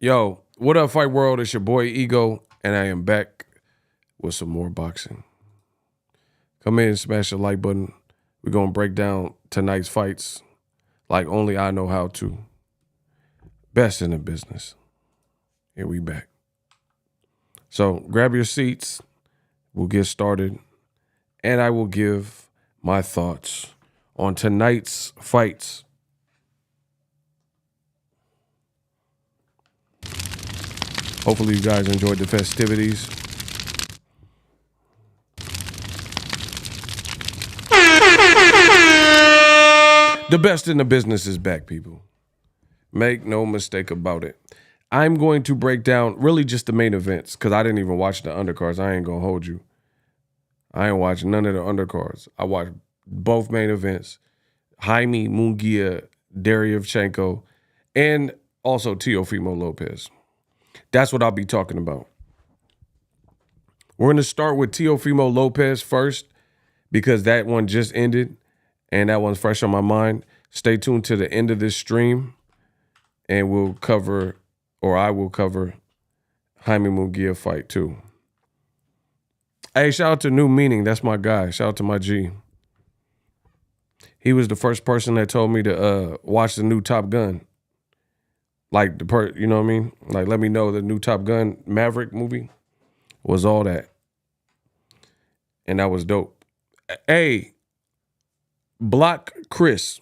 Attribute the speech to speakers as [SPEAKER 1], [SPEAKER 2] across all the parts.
[SPEAKER 1] Yo, what up, Fight World? It's your boy Ego, and I am back with some more boxing. Come in and smash the like button. We're going to break down tonight's fights like only I know how to. Best in the business. Here we back. So grab your seats. We'll get started. And I will give my thoughts on tonight's fights. Hopefully you guys enjoyed the festivities. The best in the business is back, people. Make no mistake about it. I'm going to break down really just the main events because I didn't even watch the undercards. I ain't going to hold you. I ain't watching none of the undercards. I watched both main events. Jaime Munguia, Dereyvenchenko, and also Teofimo Lopez. That's what I'll be talking about. We're going to start with Teofimo Lopez first because that one just ended and that one's fresh on my mind. Stay tuned to the end of this stream and we'll cover, or I will cover, Jaime Munguia fight too. Hey, shout out to New Meaning. That's my guy. Shout out to my G. He was the first person that told me to watch the new Top Gun. Like, you know what I mean? Like, let me know the new Top Gun Maverick movie was all that. And that was dope. Hey, block Chris.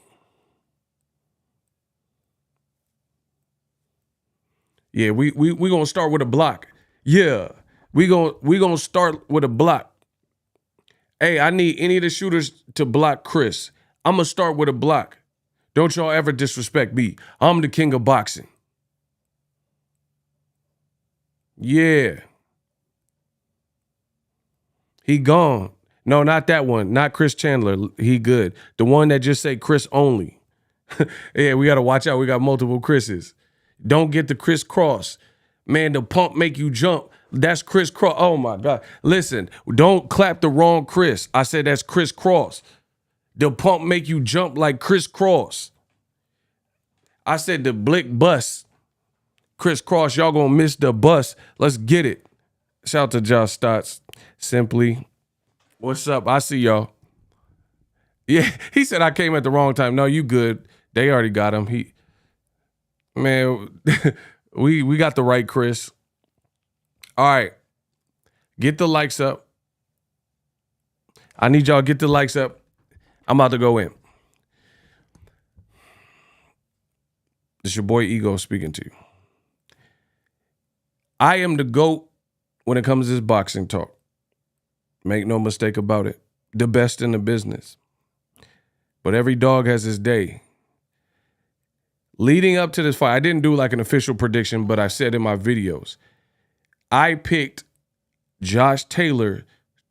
[SPEAKER 1] Yeah, we gonna start with a block. Yeah, we gonna start with a block. Hey, I need any of the shooters to block Chris. I'm gonna start with a block. Don't y'all ever disrespect me. I'm the king of boxing. Yeah. He gone. No, not that one. Not Chris Chandler. He good. The one that just say Chris only. Yeah, we got to watch out. We got multiple Chris's. Don't get the Chris Cross. Man, the pump make you jump. That's Chris Cross. Oh, my God. Listen, don't clap the wrong Chris. I said that's Chris Cross. The pump make you jump like Chris Cross. I said the blick bus. Chris Cross, y'all gonna miss the bus. Let's get it. Shout out to Josh Stotts. Simply. What's up? I see y'all. Yeah, he said I came at the wrong time. No, you good. They already got him. Man, we got the right Chris. All right. Get the likes up. I need y'all to get the likes up. I'm about to go in. It's your boy Ego speaking to you. I am the GOAT when it comes to this boxing talk. Make no mistake about it. The best in the business. But every dog has his day. Leading up to this fight, I didn't do like an official prediction, but I said in my videos, I picked Josh Taylor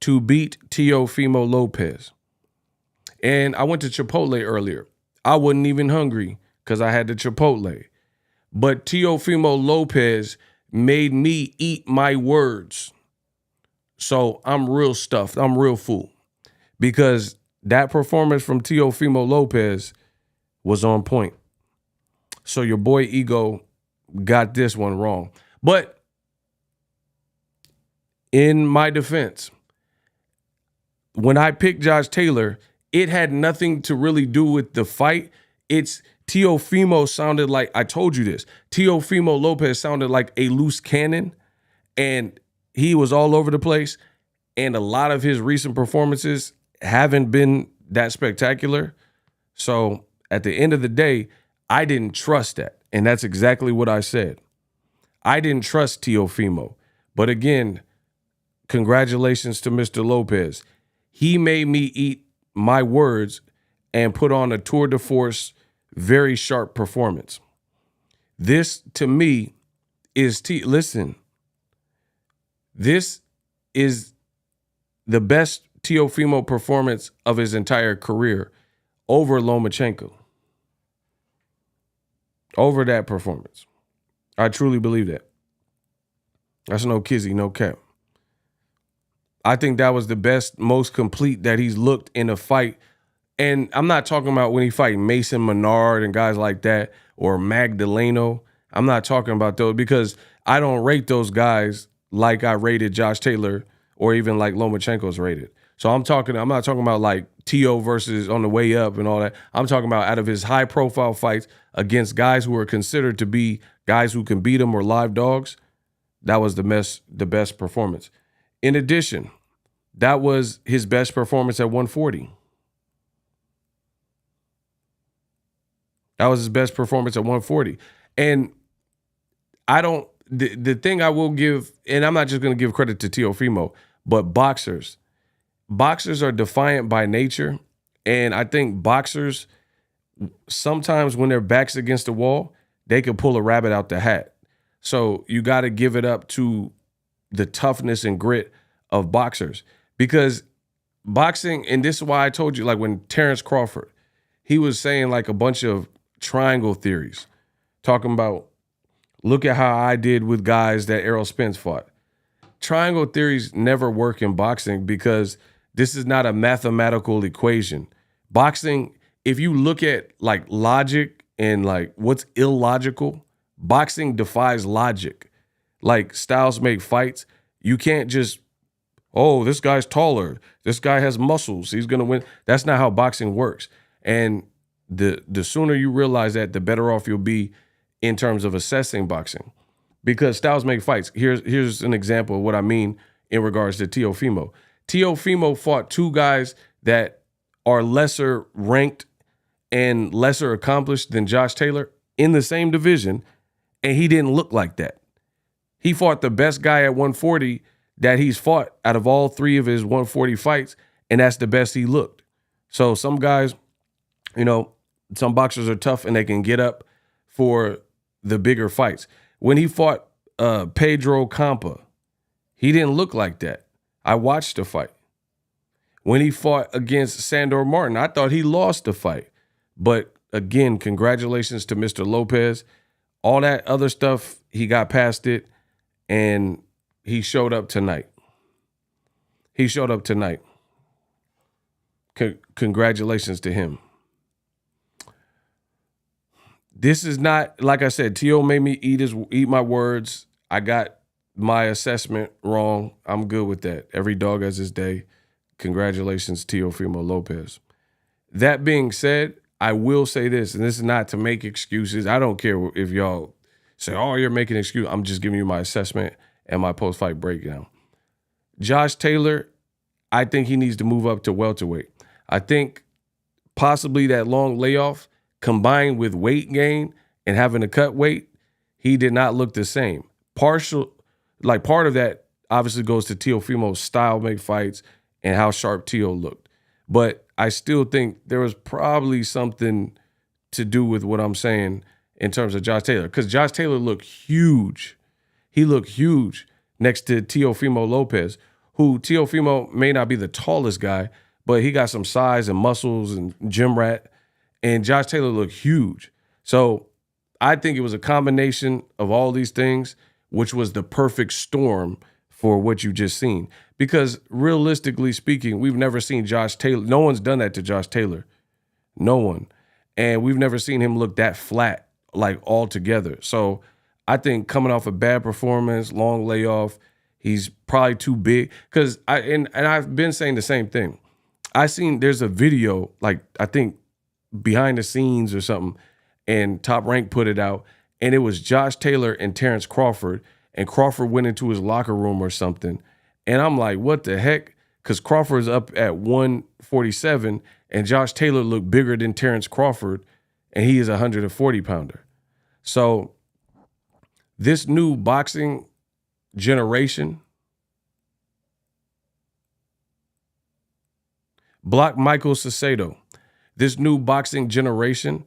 [SPEAKER 1] to beat Teofimo Lopez. And I went to Chipotle earlier. I wasn't even hungry because I had the Chipotle. But Teofimo Lopez made me eat my words. So I'm real stuffed. I'm real full. Because that performance from Teofimo Lopez was on point. So your boy Ego got this one wrong. But in my defense, when I picked Josh Taylor, it had nothing to really do with the fight. It's Teofimo sounded like, I told you this, Teofimo Lopez sounded like a loose cannon, and he was all over the place, and a lot of his recent performances haven't been that spectacular. So at the end of the day, I didn't trust that, and that's exactly what I said. I didn't trust Teofimo. But again, congratulations to Mr. Lopez. He made me eat my words and put on a tour de force, very sharp performance. This, to me, is listen. This is the best Teofimo performance of his entire career over Lomachenko. Over that performance. I truly believe that. That's no kizzy, no cap. I think that was the best, most complete that he's looked in a fight. And I'm not talking about when he fight Mason Menard and guys like that or Magdaleno. I'm not talking about those because I don't rate those guys like I rated Josh Taylor or even like Lomachenko's rated. So I'm not talking about like Teo versus on the way up and all that. I'm talking about out of his high profile fights against guys who are considered to be guys who can beat him or live dogs. That was the best performance. In addition, that was his best performance at 140. That was his best performance at 140. And the thing I will give, and I'm not just going to give credit to Teofimo, but boxers are defiant by nature. And I think boxers, sometimes when their back's against the wall, they can pull a rabbit out the hat. So you got to give it up to the toughness and grit of boxers. Because boxing, and this is why I told you, like when Terrence Crawford, he was saying like a bunch of triangle theories, talking about, look at how I did with guys that Errol Spence fought. Triangle theories never work in boxing because this is not a mathematical equation. Boxing, if you look at like logic and like what's illogical, boxing defies logic. Like styles make fights. You can't just, oh, this guy's taller. This guy has muscles. He's going to win. That's not how boxing works. And the sooner you realize that, the better off you'll be in terms of assessing boxing. Because styles make fights. Here's an example of what I mean in regards to Teofimo. Teofimo fought two guys that are lesser ranked and lesser accomplished than Josh Taylor in the same division, and he didn't look like that. He fought the best guy at 140 that he's fought out of all three of his 140 fights, and that's the best he looked. So some guys, some boxers are tough and they can get up for the bigger fights. When he fought Pedro Campa, he didn't look like that. I watched the fight. When he fought against Sandor Martin, I thought he lost the fight. But again, congratulations to Mr. Lopez. All that other stuff, he got past it, and he showed up tonight. Congratulations to him. This is not, like I said, Teo made me eat my words. I got my assessment wrong. I'm good with that. Every dog has his day. Congratulations, Teofimo Lopez. That being said, I will say this, and this is not to make excuses. I don't care if y'all say, oh, you're making an excuse. I'm just giving you my assessment and my post-fight breakdown. Josh Taylor, I think he needs to move up to welterweight. I think possibly that long layoff combined with weight gain and having to cut weight, he did not look the same. Part of that obviously goes to Teofimo's style make fights and how sharp Teo looked. But I still think there was probably something to do with what I'm saying in terms of Josh Taylor, because Josh Taylor looked huge. He looked huge next to Teofimo Lopez, who Teofimo may not be the tallest guy, but he got some size and muscles and gym rat. And Josh Taylor looked huge. So I think it was a combination of all these things, which was the perfect storm for what you just seen. Because realistically speaking, we've never seen Josh Taylor. No one's done that to Josh Taylor. No one. And we've never seen him look that flat, like altogether. So I think coming off a bad performance, long layoff, he's probably too big. Because I've been saying the same thing. There's a video, like I think behind the scenes or something, and Top Rank put it out, and it was Josh Taylor and Terrence Crawford, and Crawford went into his locker room or something, and I'm like, what the heck? Because Crawford's up at 147, and Josh Taylor looked bigger than Terrence Crawford, and he is a 140-pounder. So this new boxing generation, block Michael Cicero. This new boxing generation,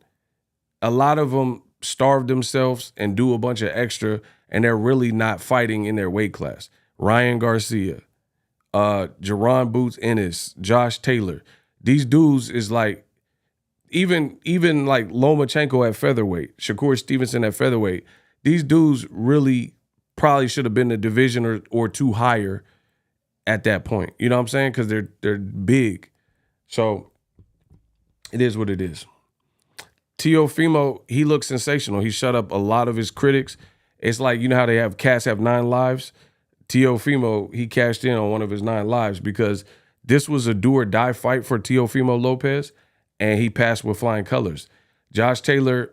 [SPEAKER 1] a lot of them starve themselves and do a bunch of extra, and they're really not fighting in their weight class. Ryan Garcia, Jerron Boots Ennis, Josh Taylor. These dudes is like, even like Lomachenko at featherweight, Shakur Stevenson at featherweight. These dudes really probably should have been a division or two higher at that point. You know what I'm saying? Because they're big. So it is what it is. Teofimo, he looks sensational. He shut up a lot of his critics. It's like, you know how they have cats have 9 lives? Teofimo, he cashed in on one of his 9 lives because this was a do or die fight for Teofimo Lopez, and he passed with flying colors. Josh Taylor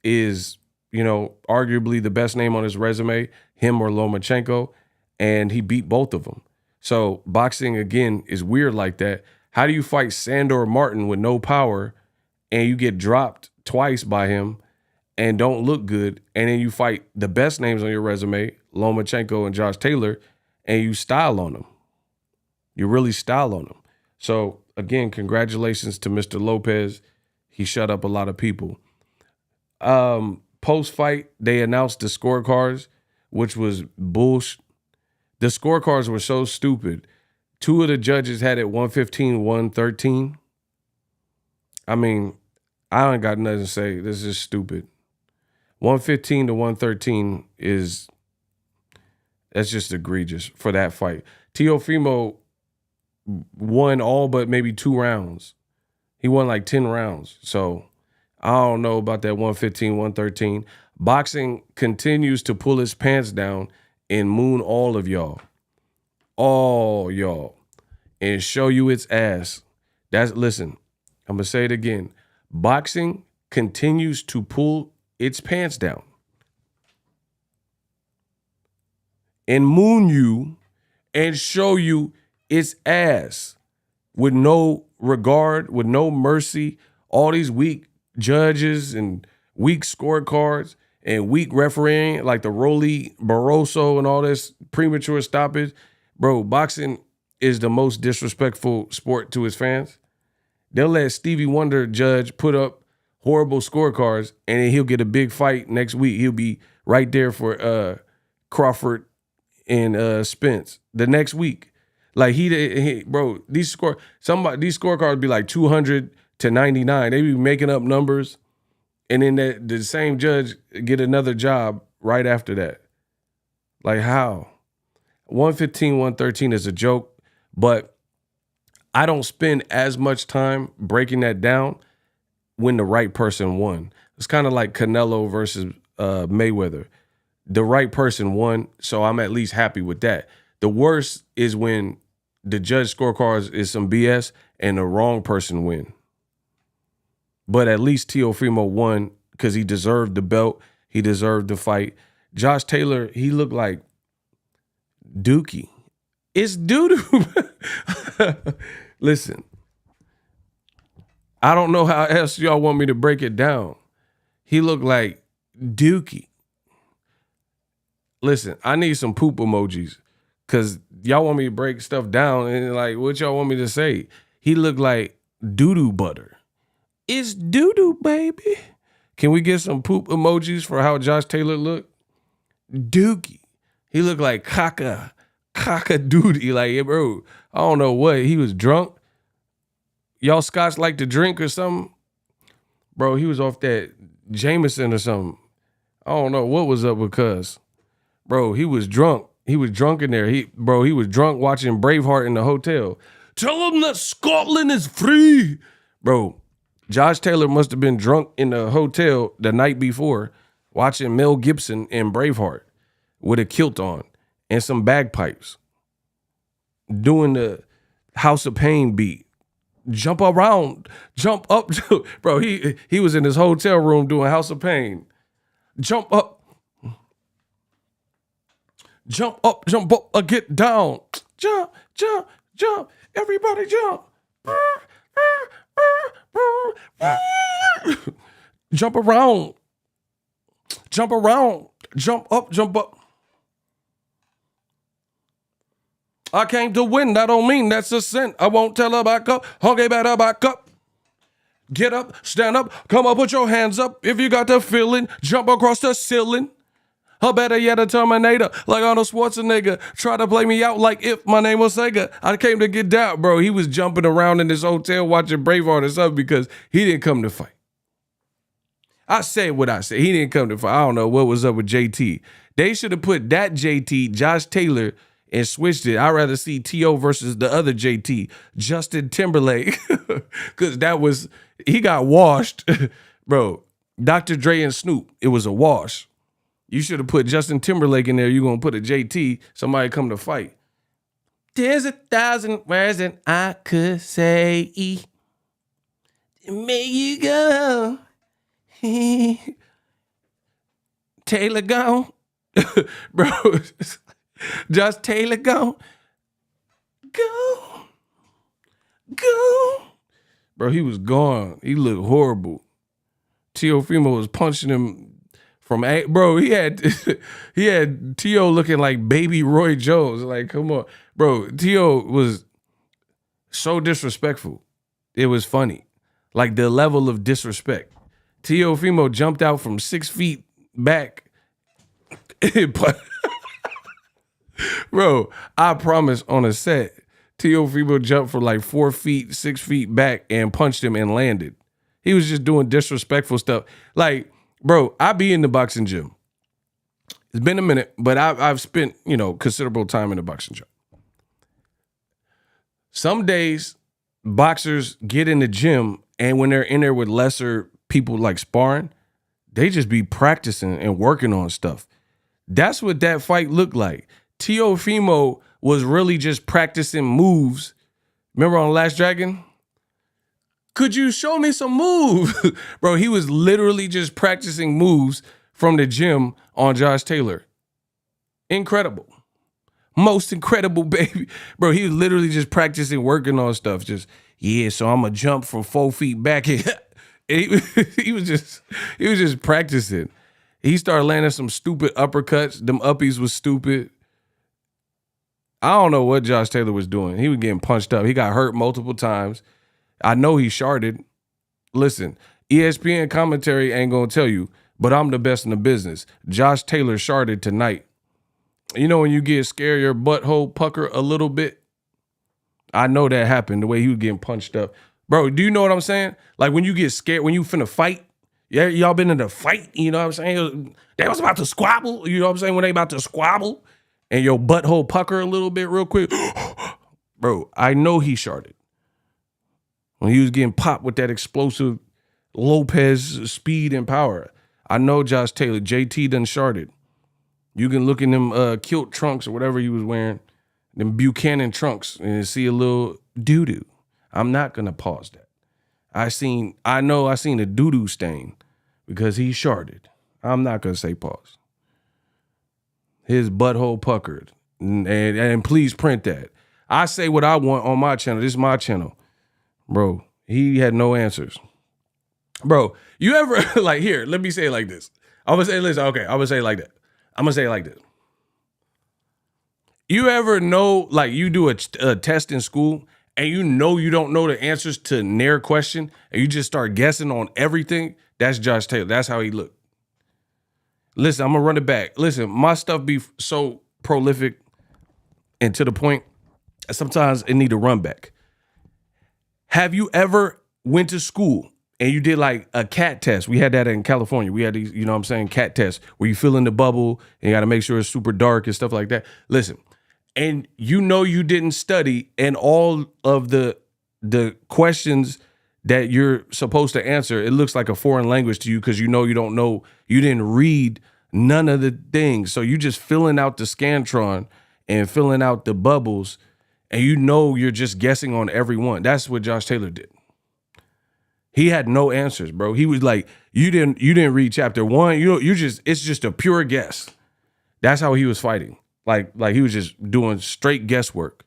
[SPEAKER 1] is, arguably the best name on his resume, him or Lomachenko, and he beat both of them. So boxing, again, is weird like that. How do you fight Sandor Martin with no power and you get dropped twice by him and don't look good, and then you fight the best names on your resume, Lomachenko and Josh Taylor, and you style on them? You really style on them. So, again, congratulations to Mr. Lopez. He shut up a lot of people. Post-fight, they announced the scorecards, which was bullshit. The scorecards were so stupid. 2 of the judges had it 115, 113. I mean, I ain't got nothing to say. This is stupid. 115 to 113 that's just egregious for that fight. Teofimo won all but maybe 2 rounds. He won like 10 rounds. So I don't know about that 115, 113. Boxing continues to pull its pants down and moon all of y'all. All y'all. And show you its ass. Listen, I'm going to say it again. Boxing continues to pull its pants down and moon you and show you its ass with no regard, with no mercy. All these weak judges and weak scorecards and weak refereeing, like the Rolly Barroso and all this premature stoppage. Bro, boxing is the most disrespectful sport to its fans. They'll let Stevie Wonder judge put up horrible scorecards, and then he'll get a big fight next week. He'll be right there for Crawford and Spence the next week. Like bro, these scorecards be like 200 to 99. They be making up numbers, and then the same judge get another job right after that. Like how? 115, 113 is a joke, but I don't spend as much time breaking that down when the right person won. It's kind of like Canelo versus Mayweather. The right person won, so I'm at least happy with that. The worst is when the judge scorecards is some BS and the wrong person win. But at least Teofimo won because he deserved the belt. He deserved the fight. Josh Taylor, he looked like Dookie. It's doo-doo. Listen, I don't know how else y'all want me to break it down. He looked like Dookie. Listen, I need some poop emojis because y'all want me to break stuff down and like, what y'all want me to say? He looked like doo-doo butter. It's doo-doo, baby. Can we get some poop emojis for how Josh Taylor looked? Dookie. He looked like cock-a-doodie. Like, bro, I don't know what. He was drunk. Y'all Scots like to drink or something? Bro, he was off that Jameson or something. I don't know what was up with cuz. Bro, he was drunk. He was drunk in there. He was drunk watching Braveheart in the hotel. Tell him that Scotland is free. Bro, Josh Taylor must have been drunk in the hotel the night before watching Mel Gibson in Braveheart with a kilt on and some bagpipes doing the House of Pain beat. Jump around, jump up. Bro, he was in his hotel room doing House of Pain. Jump up, get down. Jump, jump, jump. Everybody jump. Jump around. Jump around. Jump up, jump up. I came to win. That don't mean that's a sin. I won't tell her back up. Okay, better back up. Get up, stand up, come up, put your hands up. If you got the feeling, jump across the ceiling. Or better yet, a Terminator, like Arnold Schwarzenegger. Try to play me out like if my name was Sega. I came to get down, bro. He was jumping around in this hotel watching Braveheart or something because he didn't come to fight. I said what I said. He didn't come to fight. I don't know what was up with JT. They should have put that JT, Josh Taylor, and switched it. I'd rather see T.O. versus the other JT, Justin Timberlake, because he got washed. Bro, Dr. Dre and Snoop, it was a wash. You should have put Justin Timberlake in there. You're going to put a JT, somebody come to fight. There's 1,000 words that I could say to make you go. Taylor gone. Bro, just Taylor gone. Go. Bro, he was gone. He looked horrible. Teofimo was punching him from bro. He had Teo looking like baby Roy Jones. Like, come on, bro. Teo was so disrespectful. It was funny, like the level of disrespect. Teofimo jumped out from 6 feet back. Bro, I promise on a set, Teofimo jumped from like 4 feet, 6 feet back and punched him and landed. He was just doing disrespectful stuff. Like, bro, I be in the boxing gym. It's been a minute, but I've spent, considerable time in the boxing gym. Some days, boxers get in the gym, and when they're in there with lesser people like sparring, they just be practicing and working on stuff. That's what that fight looked like. Teofimo was really just practicing moves. Remember on Last Dragon? Could you show me some moves? Bro, he was literally just practicing moves from the gym on Josh Taylor. Incredible. Most incredible, baby. Bro, he was literally just practicing, working on stuff. Just, so I'm going to jump from 4 feet back. he was just practicing. He started landing some stupid uppercuts. Them uppies was stupid. I don't know what Josh Taylor was doing. He was getting punched up. He got hurt multiple times. I know he sharded. Listen, ESPN commentary ain't gonna tell you, but I'm the best in the business. Josh Taylor sharded tonight. You know when you get scared, your butthole pucker a little bit? I know that happened, the way he was getting punched up. Bro, do you know what I'm saying? Like when you get scared, when you finna fight, yeah, y'all been in a fight, you know what I'm saying? They was about to squabble, you know what I'm saying? When they about to squabble and your butthole pucker a little bit real quick. Bro, I know he sharded. When he was getting popped with that explosive Lopez speed and power. I know Josh Taylor, JT done sharded. You can look in them kilt trunks or whatever he was wearing, them Buchanan trunks, and see a little doo-doo. I'm not going to pause that. I know I seen a doo-doo stain because he sharded. I'm not going to say pause. His butthole puckered. And please print that. I say what I want on my channel. This is my channel. Bro, he had no answers. Bro, you ever, like, here, let me say it like this. I'm going to say, listen, okay, I'm going to say it like that. I'm going to say it like this. You ever know, like, you do a test in school and you don't know the answers to their question and you just start guessing on everything? That's Josh Taylor. That's how he looked. Listen, I'm going to run it back. Listen, my stuff be so prolific and to the point, sometimes it need a run back. Have you ever went to school and you did like a cat test? We had that in California. We had these, you know what I'm saying, cat tests where you fill in the bubble and you got to make sure it's super dark and stuff like that. Listen, and you didn't study and all of the questions that you're supposed to answer, it looks like a foreign language to you because you don't know, you didn't read none of the things. So you just filling out the Scantron and filling out the bubbles and you're just guessing on every one. That's what Josh Taylor did. He had no answers, bro. He was like, you didn't read chapter 1. It's just a pure guess. That's how he was fighting. Like he was just doing straight guesswork.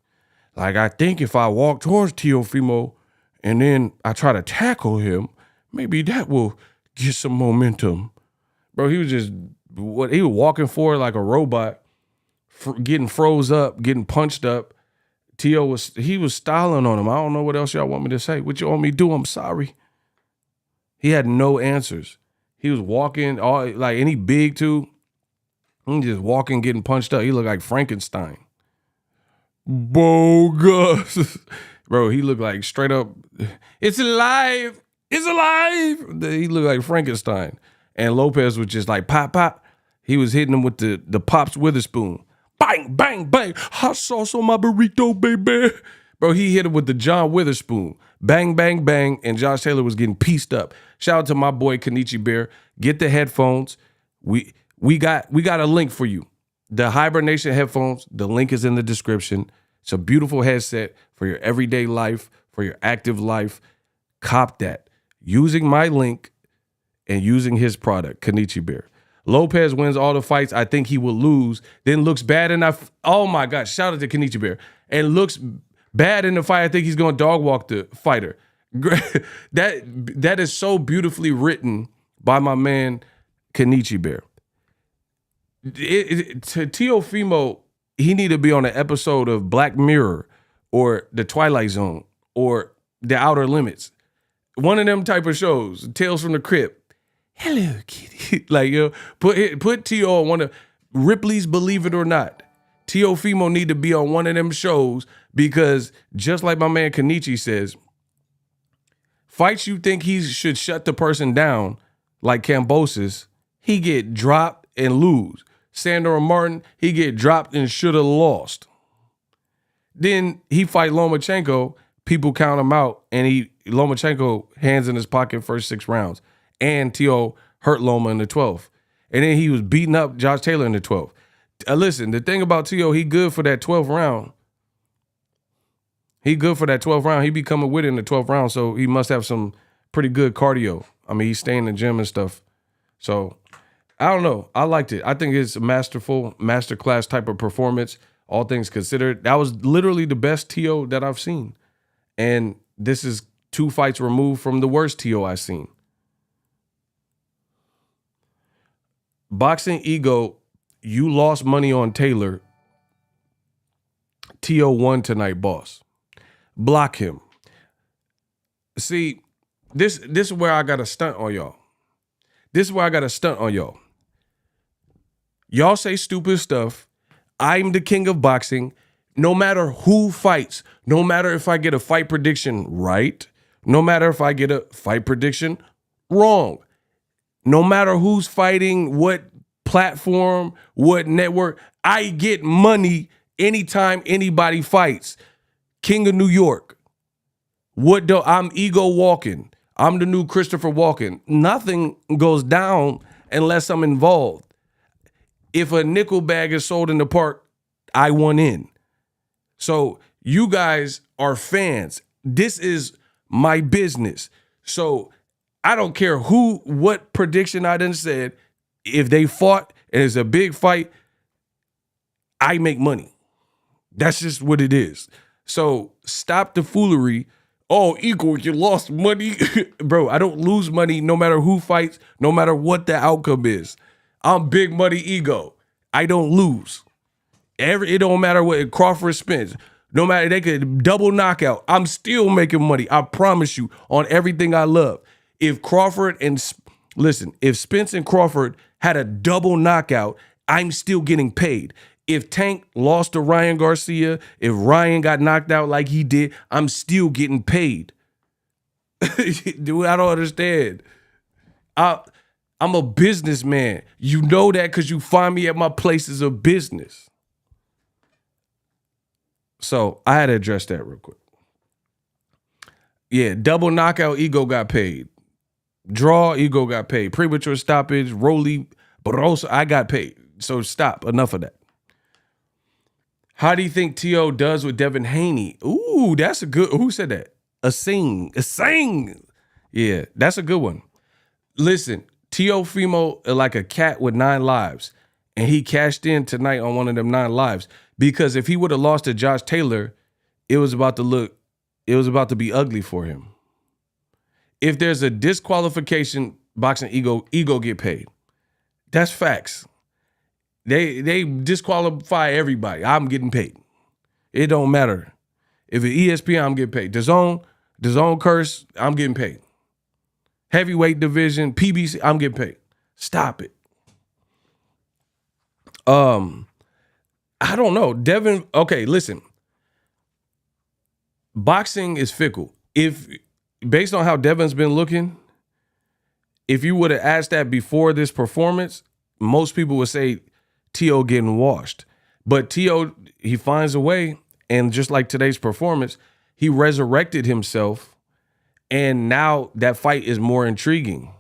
[SPEAKER 1] Like, I think if I walk towards Teofimo and then I try to tackle him, maybe that will get some momentum. Bro, he was walking forward like a robot, getting froze up, getting punched up. Teo was styling on him. I don't know what else y'all want me to say. What you want me to do? I'm sorry. He had no answers. He was walking, and he big too. He just walking, getting punched up. He looked like Frankenstein. Bogus. Bro, he looked like straight up, it's alive. It's alive. He looked like Frankenstein. And Lopez was just like, pop, pop. He was hitting him with the Pops Witherspoon. Bang, bang, bang. Hot sauce on my burrito, baby. Bro, he hit him with the John Witherspoon. Bang, bang, bang, and Josh Taylor was getting pieced up. Shout out to my boy Kenichi Bear. Get the headphones. We got a link for you. The Hibernation headphones, the link is in the description. It's a beautiful headset for your everyday life, for your active life. Cop that. Using my link and using his product, Kenichi Bear. Lopez wins all the fights. I think he will lose. Then looks bad enough. Oh my gosh, shout out to Kenichi Bear. And looks bad in the fight. I think he's going to dog walk the fighter. That is so beautifully written by my man Kenichi Bear. To Teofimo, he need to be on an episode of Black Mirror or The Twilight Zone or The Outer Limits. One of them type of shows, Tales from the Crypt. Hello, kitty. Like, yo, put T.O. on one of Ripley's Believe It or Not. Teofimo need to be on one of them shows because just like my man Kenichi says, fights you think he should shut the person down, like Kambosos, he get dropped and lose. Sandor Martin, he get dropped and should have lost. Then he fight Lomachenko, people count him out, and Lomachenko hands in his pocket first 6 rounds. And T.O. hurt Loma in the 12th. And then he was beating up Josh Taylor in the 12th. Listen, the thing about T.O., he good for that 12th round. He good for that 12th round. He be coming with it in the 12th round, so he must have some pretty good cardio. I mean, he's staying in the gym and stuff. So, I don't know. I liked it. I think it's a masterclass type of performance, all things considered. That was literally the best T.O. that I've seen. And this is 2 fights removed from the worst T.O. I've seen. Boxing Ego, you lost money on Taylor. T.O. won tonight, boss. Block him. See, this is where I got to stunt on y'all. Y'all say stupid stuff. I'm the king of boxing. No matter who fights, no matter if I get a fight prediction right, no matter if I get a fight prediction wrong, no matter who's fighting, what platform, what network, I get money anytime anybody fights. King of New York. I'm ego walking. I'm the new Christopher Walken. Nothing goes down unless I'm involved. If a nickel bag is sold in the park, I want in. So you guys are fans. This is my business. So I don't care what prediction I done said. If they fought and it's a big fight, I make money. That's just what it is. So stop the foolery. Oh, Ego, you lost money. Bro, I don't lose money no matter who fights, no matter what the outcome is. I'm big money Ego. I don't lose. It don't matter what Crawford spends. No matter, they could double knockout. I'm still making money. I promise you on everything I love. If Spence and Crawford had a double knockout, I'm still getting paid. If Tank lost to Ryan Garcia, if Ryan got knocked out like he did, I'm still getting paid. Dude, I don't understand. I'm a businessman. You know that because you find me at my places of business. So I had to address that real quick. Yeah, double knockout, Ego got paid. Draw, Ego got paid. Premature stoppage, Rolly, Barroso, I got paid. So stop. Enough of that. How do you think T.O. does with Devin Haney? Ooh, that's a good. Who said that? A sing. Yeah, that's a good one. Listen, Teofimo is like a cat with 9 lives, and he cashed in tonight on one of them 9 lives because if he would have lost to Josh Taylor, it was about to be ugly for him. If there's a disqualification, boxing Ego get paid. That's facts. They disqualify everybody. I'm getting paid. It don't matter. If it's ESPN, I'm getting paid. DAZN curse, I'm getting paid. Heavyweight division, PBC, I'm getting paid. Stop it. I don't know. Devin, okay, listen. Boxing is fickle. Based on how Devin's been looking, if you would have asked that before this performance, most people would say T.O. getting washed. But T.O., he finds a way, and just like today's performance, he resurrected himself, and now that fight is more intriguing.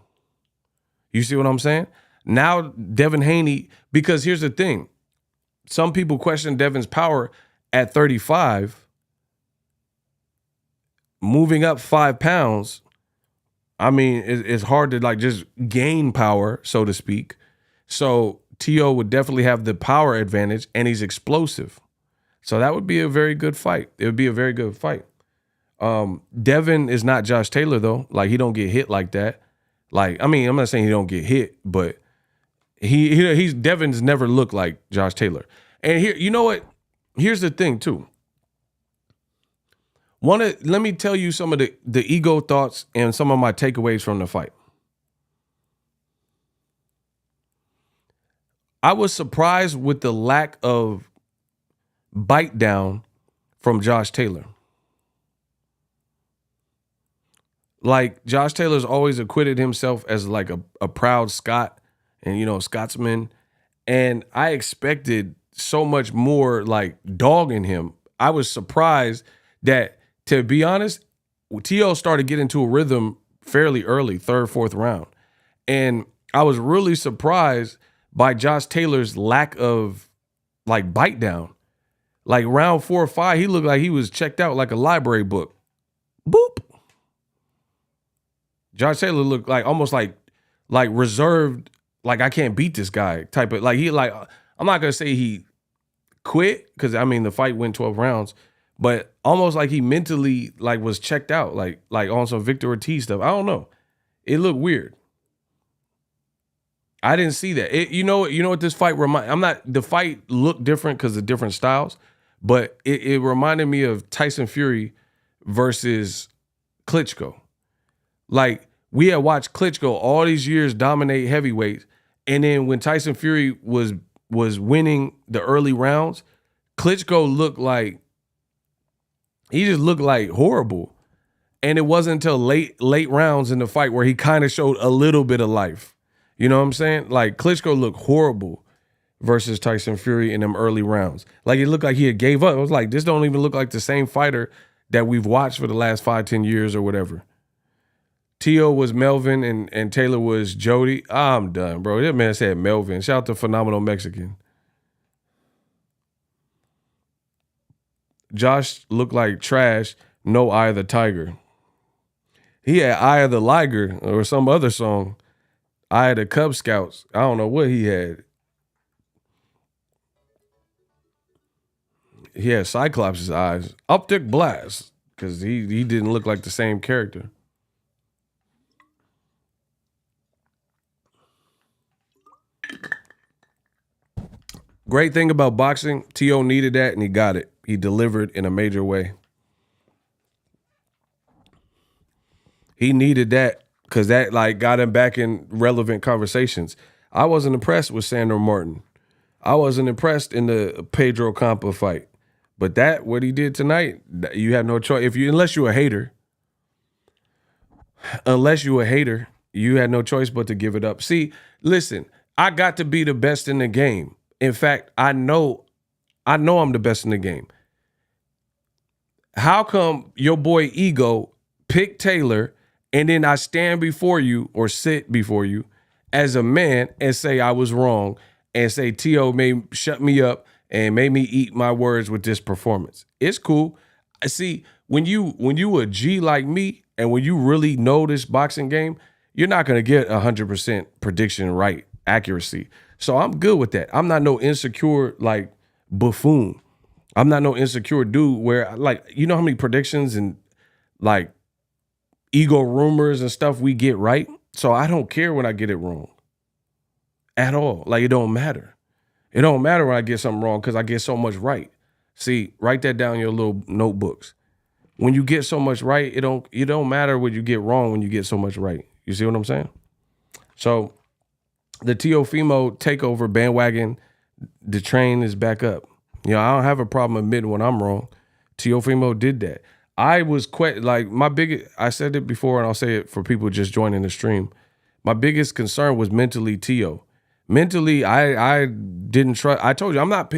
[SPEAKER 1] You see what I'm saying? Now Devin Haney, because here's the thing. Some people question Devin's power at 35. Moving up 5 pounds, I mean, it's hard to like just gain power, so to speak. So Teo would definitely have the power advantage, and he's explosive. So that would be a very good fight. It would be a very good fight. Devin is not Josh Taylor, though. Like, he don't get hit like that. Like, I mean, I'm not saying he don't get hit, but he's Devin's never looked like Josh Taylor. And here, you know what? Here's the thing, too. Let me tell you some of the ego thoughts and some of my takeaways from the fight. I was surprised with the lack of bite down from Josh Taylor. Like, Josh Taylor's always acquitted himself as like a proud Scot and, you know, Scotsman. And I expected so much more like dog in him. I was surprised that, to be honest, Teo started getting into a rhythm fairly early, third, fourth round. And I was really surprised by Josh Taylor's lack of like bite down. Like round 4 or 5, he looked like he was checked out like a library book. Boop. Josh Taylor looked like almost like reserved, like I can't beat this guy type of, like he like, I'm not gonna say he quit, because I mean the fight went 12 rounds, but almost like he mentally like was checked out, like on some Victor Ortiz stuff. I don't know. It looked weird. I didn't see that. You know what this fight the fight looked different because of different styles, but it reminded me of Tyson Fury versus Klitschko. Like, we had watched Klitschko all these years dominate heavyweights, and then when Tyson Fury was winning the early rounds, Klitschko looked like horrible. And it wasn't until late rounds in the fight where he kind of showed a little bit of life. You know what I'm saying? Like, Klitschko looked horrible versus Tyson Fury in them early rounds. Like, it looked like he had gave up. I was like, this don't even look like the same fighter that we've watched for the last 5-10 years or whatever. Teo was Melvin and Taylor was Jody. I'm done, bro. That man said Melvin. Shout out to Phenomenal Mexican. Josh looked like trash. No Eye of the Tiger. He had Eye of the Liger or some other song. Eye of the Cub Scouts. I don't know what he had. He had Cyclops' eyes. Optic blast. Because he didn't look like the same character. Great thing about boxing, Teo needed that and he got it. He delivered in a major way. He needed that because that like got him back in relevant conversations. I wasn't impressed with Sandro Martin. I wasn't impressed in the Pedro Campa fight. But that, what he did tonight, you have no choice. Unless you're a hater, you had no choice but to give it up. See, listen, I got to be the best in the game. In fact, I know I'm the best in the game. How come your boy Ego picked Taylor and then I stand before you or sit before you as a man and say I was wrong and say Teo may shut me up and made me eat my words with this performance? It's cool. I see, when you a G like me and when you really know this boxing game, you're not going to get 100% prediction right accuracy. So I'm good with that. I'm not no insecure like buffoon. I'm not no insecure dude where, like, you know how many predictions and like ego rumors and stuff we get right? So I don't care when I get it wrong at all. Like, it don't matter. It don't matter when I get something wrong because I get so much right. See, write that down in your little notebooks. When you get so much right, it don't matter what you get wrong when you get so much right. You see what I'm saying? So the Teofimo takeover bandwagon, the train is back up. You know, I don't have a problem admitting when I'm wrong. Teofimo did that. I was I said it before and I'll say it for people just joining the stream. My biggest concern was mentally Teo. Mentally, I didn't trust. I told you, I'm not,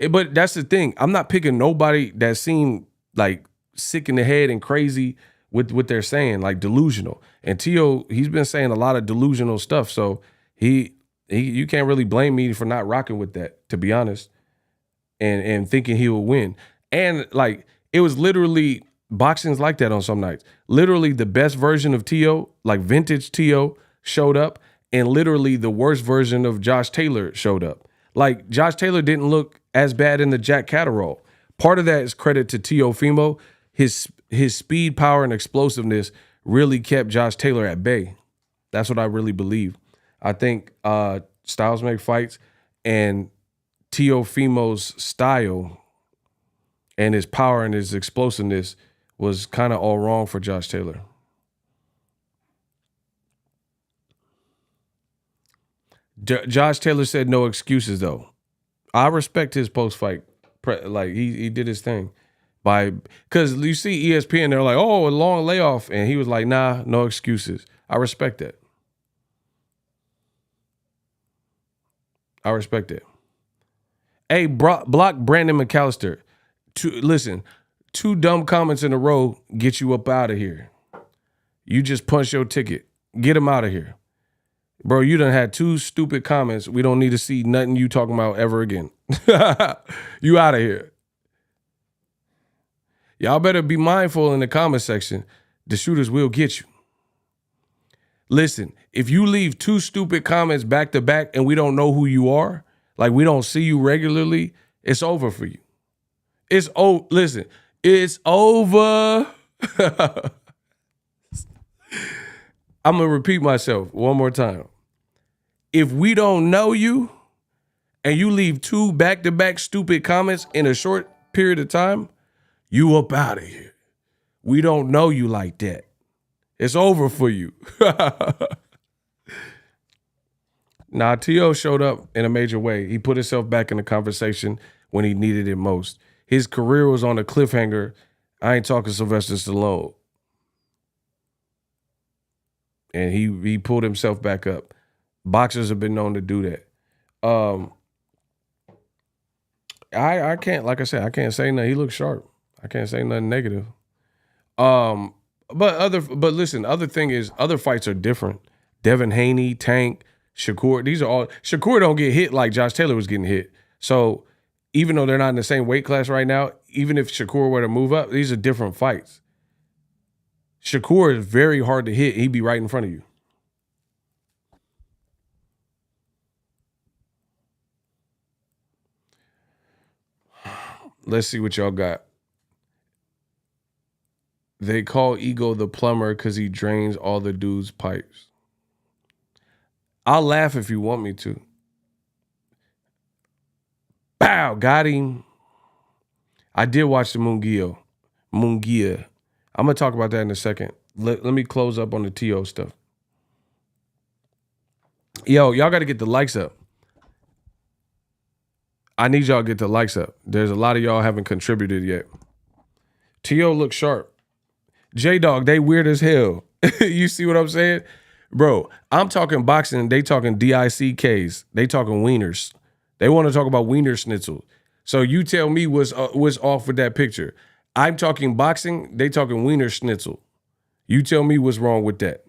[SPEAKER 1] but that's the thing. I'm not picking nobody that seemed like sick in the head and crazy with what they're saying, like delusional. And Tio, he's been saying a lot of delusional stuff. So you can't really blame me for not rocking with that, to be honest, and thinking he will win. And like, it was literally boxing's like that on some nights. Literally the best version of Tio, like vintage Tio, showed up, and literally the worst version of Josh Taylor showed up. Like, Josh Taylor didn't look as bad in the Jack Catterall. Part of that is credit to Teofimo. His speed, power, and explosiveness really kept Josh Taylor at bay. That's what I really believe. I think styles make fights, and Teofimo's style and his power and his explosiveness was kind of all wrong for Josh Taylor. Josh Taylor said no excuses, though. I respect his post-fight. Like, he did his thing. Because you see ESPN, they're like, oh, a long layoff. And he was like, nah, no excuses. I respect that. I respect it. Hey, block Brandon McAllister. Listen, 2 dumb comments in a row get you up out of here. You just punch your ticket. Get him out of here. Bro, you done had 2 stupid comments. We don't need to see nothing you talking about ever again. You out of here. Y'all better be mindful in the comment section. The shooters will get you. Listen, if you leave 2 stupid comments back to back and we don't know who you are, like we don't see you regularly, it's over for you. Listen, it's over. I'm going to repeat myself one more time. If we don't know you and you leave 2 back-to-back stupid comments in a short period of time, you up out of here. We don't know you like that. It's over for you. Nah, T.O. showed up in a major way. He put himself back in the conversation when he needed it most. His career was on a cliffhanger. I ain't talking Sylvester Stallone. And he pulled himself back up. Boxers have been known to do that. I can't, like I said, I can't say nothing. He looks sharp. I can't say nothing negative. But listen, other thing is, other fights are different. Devin Haney, Tank, Shakur, these are all, Shakur don't get hit like Josh Taylor was getting hit. So even though they're not in the same weight class right now, even if Shakur were to move up, these are different fights. Shakur is very hard to hit. He'd be right in front of you. Let's see what y'all got. They call Ego the plumber because he drains all the dude's pipes. I'll laugh if you want me to. Bow, got him. I did watch the Munguia. I'm going to talk about that in a second. Let me close up on the T.O. stuff. Yo, y'all got to get the likes up. I need y'all to get the likes up. There's a lot of y'all haven't contributed yet. T.O. looks sharp. J-Dog, they weird as hell. You see what I'm saying? Bro, I'm talking boxing. They talking DICKs. They talking wieners. They want to talk about wiener schnitzel. So you tell me what's off with that picture. I'm talking boxing. They talking wiener schnitzel. You tell me what's wrong with that.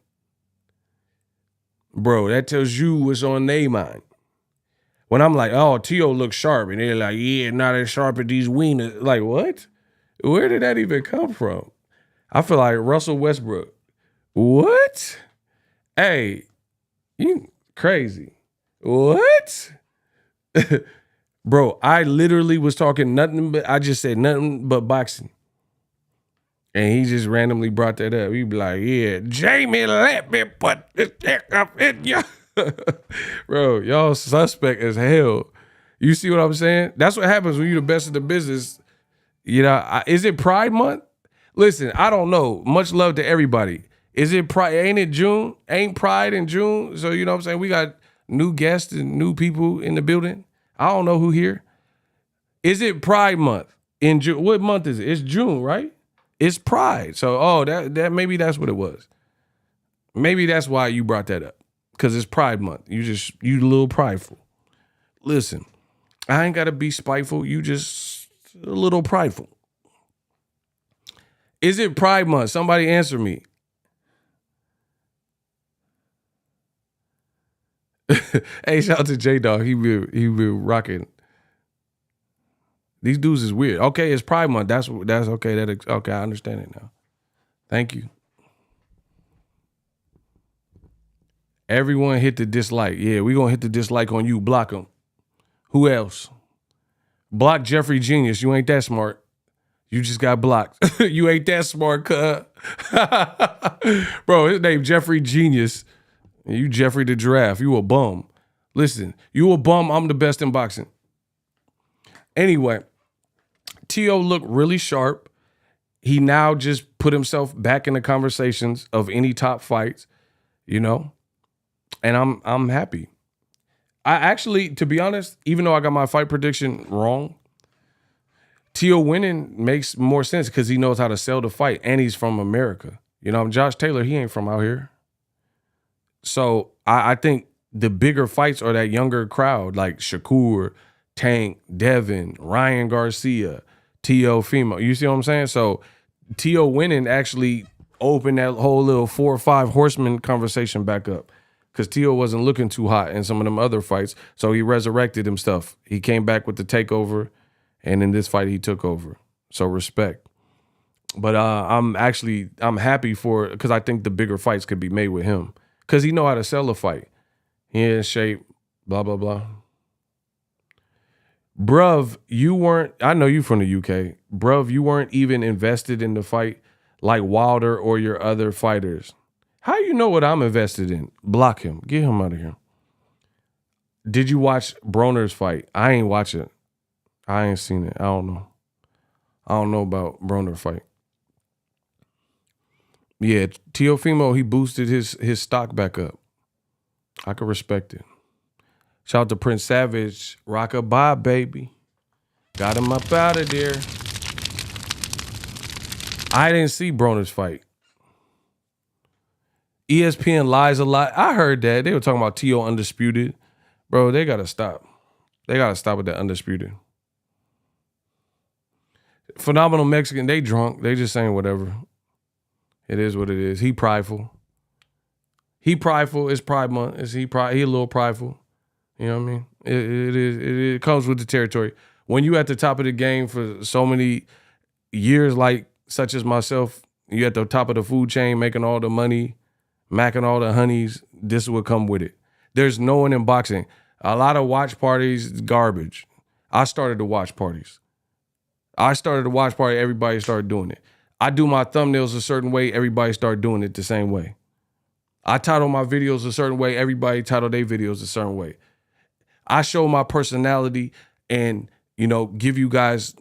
[SPEAKER 1] Bro, that tells you what's on their mind. When I'm like, oh, T.O. looks sharp. And they're like, yeah, not as sharp as these wieners. Like, what? Where did that even come from? I feel like Russell Westbrook. What? Hey, you crazy. What? Bro, I literally was talking nothing but, I just said nothing but boxing. And he just randomly brought that up. He'd be like, yeah, Jamie, let me put this dick up in you. Bro, y'all suspect as hell. You see what I'm saying? That's what happens when you're the best in the business. You know, is it Pride Month? Listen, I don't know. Much love to everybody. Is it Pride? Ain't it June? Ain't Pride in June? So, you know what I'm saying? We got new guests and new people in the building. I don't know who here. Is it Pride Month in June? What month is it? It's June, right? It's Pride. So, that maybe that's what it was. Maybe that's why you brought that up. Because it's Pride Month. You a little prideful. Listen, I ain't got to be spiteful. You just a little prideful. Is it Pride Month? Somebody answer me. Hey, shout out to J Dog. He be rocking. These dudes is weird. Okay, it's Pride Month. That's okay. Okay. I understand it now. Thank you. Everyone hit the dislike. Yeah, we gonna hit the dislike on you. Block them. Who else? Block Jeffrey Genius. You ain't that smart. You just got blocked. You ain't that smart, cuz. Bro, his name Jeffrey Genius. And you Jeffrey the Giraffe. You a bum. Listen, you a bum. I'm the best in boxing. Anyway, Teo looked really sharp. He now just put himself back in the conversations of any top fights, you know? And I'm happy. I actually, to be honest, even though I got my fight prediction wrong, Teo winning makes more sense because he knows how to sell the fight and he's from America. You know, Josh Taylor, he ain't from out here. So I think the bigger fights are that younger crowd like Shakur, Tank, Devin, Ryan Garcia, Teofimo. You see what I'm saying? So Teo winning actually opened that whole little 4 or 5 horsemen conversation back up because Teo wasn't looking too hot in some of them other fights. So he resurrected himself. He came back with the takeover, and in this fight he took over. So respect. But I'm happy for, because I think the bigger fights could be made with him because he know how to sell a fight. He in shape, blah, blah, blah. Bruv, I know you from the UK. Bruv, you weren't even invested in the fight like Wilder or your other fighters. How you know what I'm invested in? Block him. Get him out of here. Did you watch Broner's fight? I ain't watch it. I ain't seen it. I don't know. I don't know about Broner fight. Yeah, Teofimo, he boosted his stock back up. I can respect it. Shout out to Prince Savage. Rock-a-bye, baby. Got him up out of there. I didn't see Broner's fight. ESPN lies a lot. I heard that. They were talking about Teo undisputed. Bro, they got to stop. They got to stop with that undisputed. Phenomenal Mexican, they drunk. They just saying whatever. It is what it is. He prideful. He prideful. It's Pride Month. He a little prideful. You know what I mean? It comes with the territory. When you at the top of the game for so many years, like such as myself, you at the top of the food chain, making all the money, macking all the honeys, this is what come with it. There's no one in boxing. A lot of watch parties, garbage. I started the watch parties. Everybody started doing it. I do my thumbnails a certain way, everybody started doing it the same way. I title my videos a certain way, everybody title their videos a certain way. I show my personality and, you know, give you guys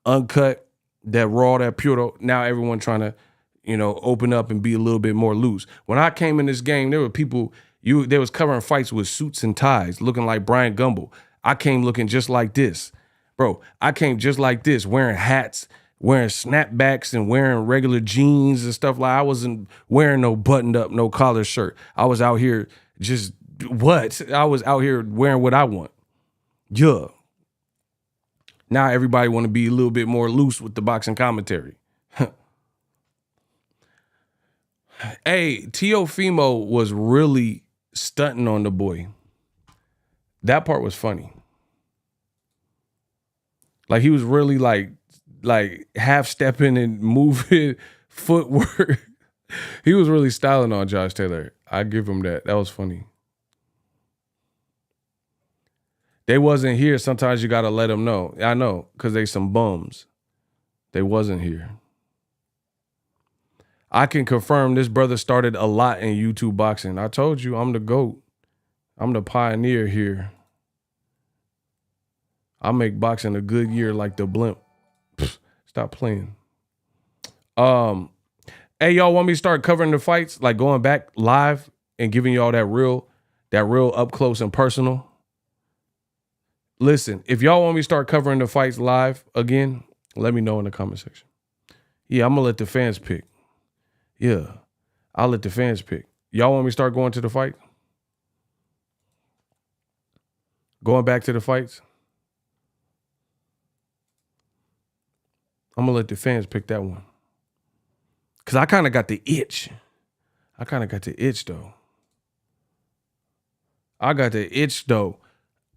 [SPEAKER 1] uncut, that raw, that pure. Now everyone trying to, you know, open up and be a little bit more loose. When I came in this game, there were people, they was covering fights with suits and ties, looking like Brian Gumble. I came looking just like this. Bro, I came just like this, wearing hats, wearing snapbacks and wearing regular jeans and stuff. Like I wasn't wearing no buttoned up, no collar shirt. I was out here I was out here wearing what I want. Yeah. Now everybody want to be a little bit more loose with the boxing commentary. Hey, Teofimo was really stunting on the boy. That part was funny. Like he was really like half stepping and moving footwork. He was really styling on Josh Taylor. I give him that. That was funny. They wasn't here. Sometimes you got to let them know. I know, because they some bums. They wasn't here. I can confirm this brother started a lot in YouTube boxing. I told you, I'm the GOAT. I'm the pioneer here. I make boxing a good year like the blimp. Stop playing. Hey, y'all want me to start covering the fights? Like going back live and giving y'all that real up close and personal? Listen, if y'all want me to start covering the fights live again, let me know in the comment section. Yeah, I'm going to let the fans pick. Yeah, I'll let the fans pick. Y'all want me to start going to the fight? Going back to the fights? I'm going to let the fans pick that one. Because I kind of got the itch. I got the itch, though.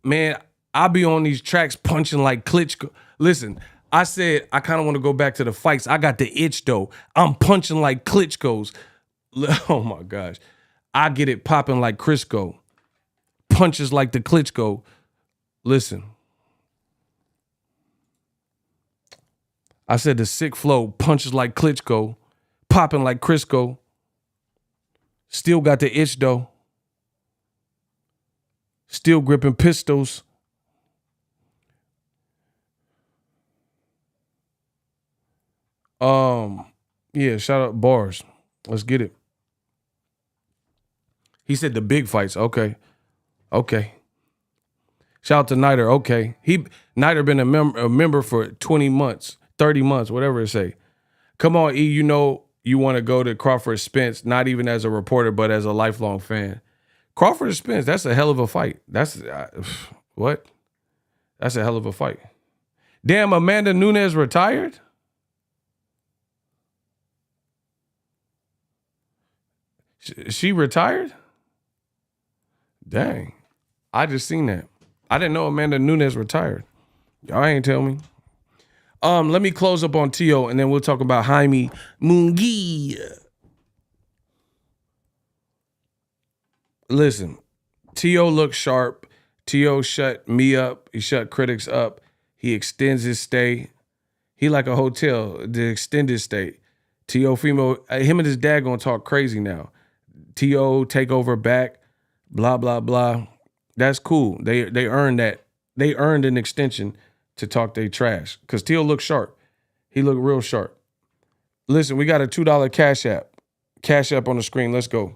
[SPEAKER 1] Man, I be on these tracks punching like Klitschko. Listen, I said I kind of want to go back to the fights. I got the itch, though. I'm punching like Klitschko's. Oh, my gosh. I get it popping like Crisco. Punches like the Klitschko. Listen. I said the sick flow, punches like Klitschko, popping like Crisco. Still got the itch, though. Still gripping pistols. Yeah, shout out Bars. Let's get it. He said the big fights. Okay. Shout out to Niter. Okay. Niter been a member for 20 months, 30 months, whatever it say. Come on, E, you know you want to go to Crawford Spence, not even as a reporter, but as a lifelong fan. Crawford Spence, that's a hell of a fight. That's what? That's a hell of a fight. Damn, Amanda Nunes retired? She retired? Dang. I just seen that. I didn't know Amanda Nunes retired. Y'all ain't tell me. Let me close up on Teo and then we'll talk about Jaime Munguia. Listen, Teo looks sharp. Teo shut me up. He shut critics up. He extends his stay. He like a hotel, the extended stay. Teofimo, him and his dad gonna talk crazy now. Teo take over back, blah, blah, blah. That's cool. They earned that. They earned an extension to talk they trash. Because Teo looked sharp. He looked real sharp. Listen, we got a $2 Cash App. Cash App on the screen. Let's go.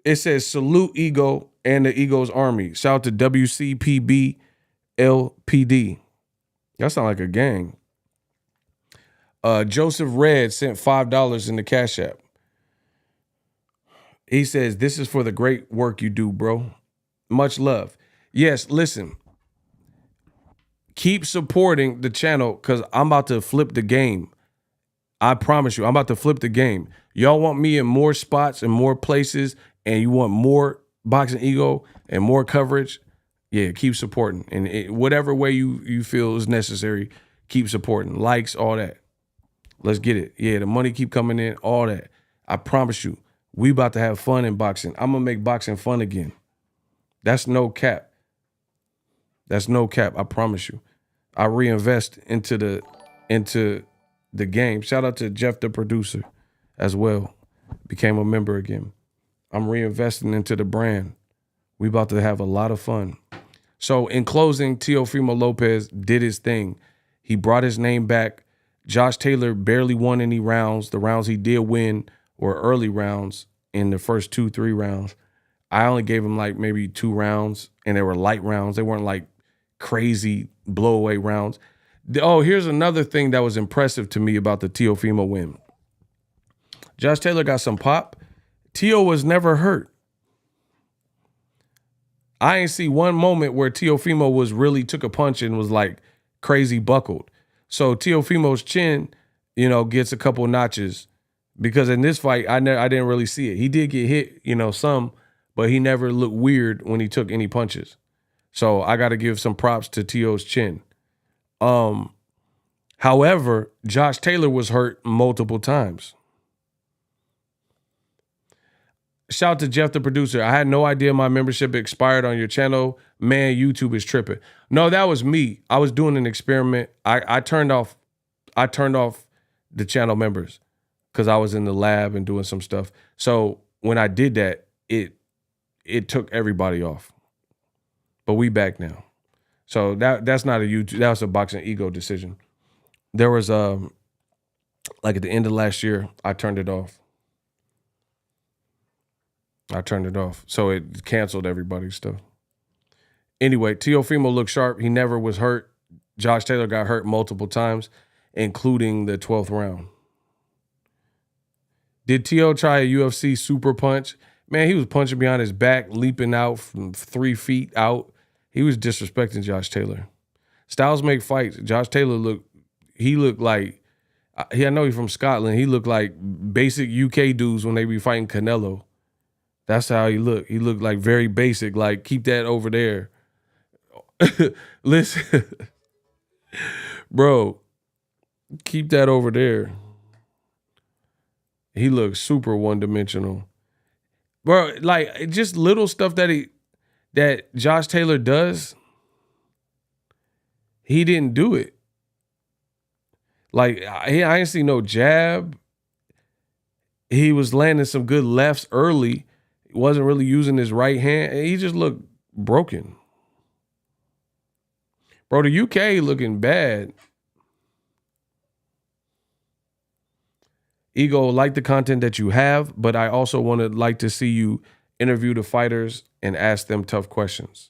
[SPEAKER 1] It says salute Ego and the Ego's Army. Shout out to WCPB LPD. That sound like a gang. Joseph Red sent $5 in the Cash App. He says, this is for the great work you do, bro. Much love. Yes, listen. Keep supporting the channel because I'm about to flip the game. I promise you, I'm about to flip the game. Y'all want me in more spots and more places, and you want more Boxing Ego and more coverage, yeah, keep supporting. And whatever way you feel is necessary, keep supporting. Likes, all that. Let's get it. Yeah, the money keep coming in, all that. I promise you, we about to have fun in boxing. I'm going to make boxing fun again. That's no cap. That's no cap, I promise you. I reinvest into the game. Shout out to Jeff, the producer, as well. Became a member again. I'm reinvesting into the brand. We about to have a lot of fun. So in closing, Teofimo Lopez did his thing. He brought his name back. Josh Taylor barely won any rounds. The rounds he did win were early rounds in the first 2-3 rounds. I only gave him like maybe 2 rounds, and they were light rounds. They weren't like crazy blowaway rounds. Oh, here's another thing that was impressive to me about the Teofimo win. Josh Taylor got some pop. Teo was never hurt. I ain't see one moment where Teofimo was really took a punch and was like crazy buckled. So Teofimo's chin, gets a couple notches because in this fight, I didn't really see it. He did get hit, some, but he never looked weird when he took any punches. So I got to give some props to Teo's chin. However, Josh Taylor was hurt multiple times. Shout out to Jeff, the producer. I had no idea my membership expired on your channel. Man, YouTube is tripping. No, that was me. I was doing an experiment. I turned off the channel members because I was in the lab and doing some stuff. So when I did that, it took everybody off. But we back now. So that's not a YouTube. That was a Boxing Ego decision. There was like at the end of last year, I turned it off. So it canceled everybody's stuff. Anyway, Teofimo looked sharp. He never was hurt. Josh Taylor got hurt multiple times, including the 12th round. Did Teo try a UFC super punch? Man, he was punching behind his back, leaping out from 3 feet out. He was disrespecting Josh Taylor. Styles make fights. Josh Taylor looked like I know he's from Scotland. He looked like basic UK dudes when they be fighting Canelo. That's how he looked. He looked like very basic. Like, keep that over there. Listen, bro, keep that over there. He looks super one-dimensional. Bro, like, just little stuff that Josh Taylor does, he didn't do it. Like, I ain't see no jab. He was landing some good lefts early. He wasn't really using his right hand. He just looked broken. Bro, the UK looking bad. Ego, like the content that you have, but I also want to like to see you interview the fighters and ask them tough questions.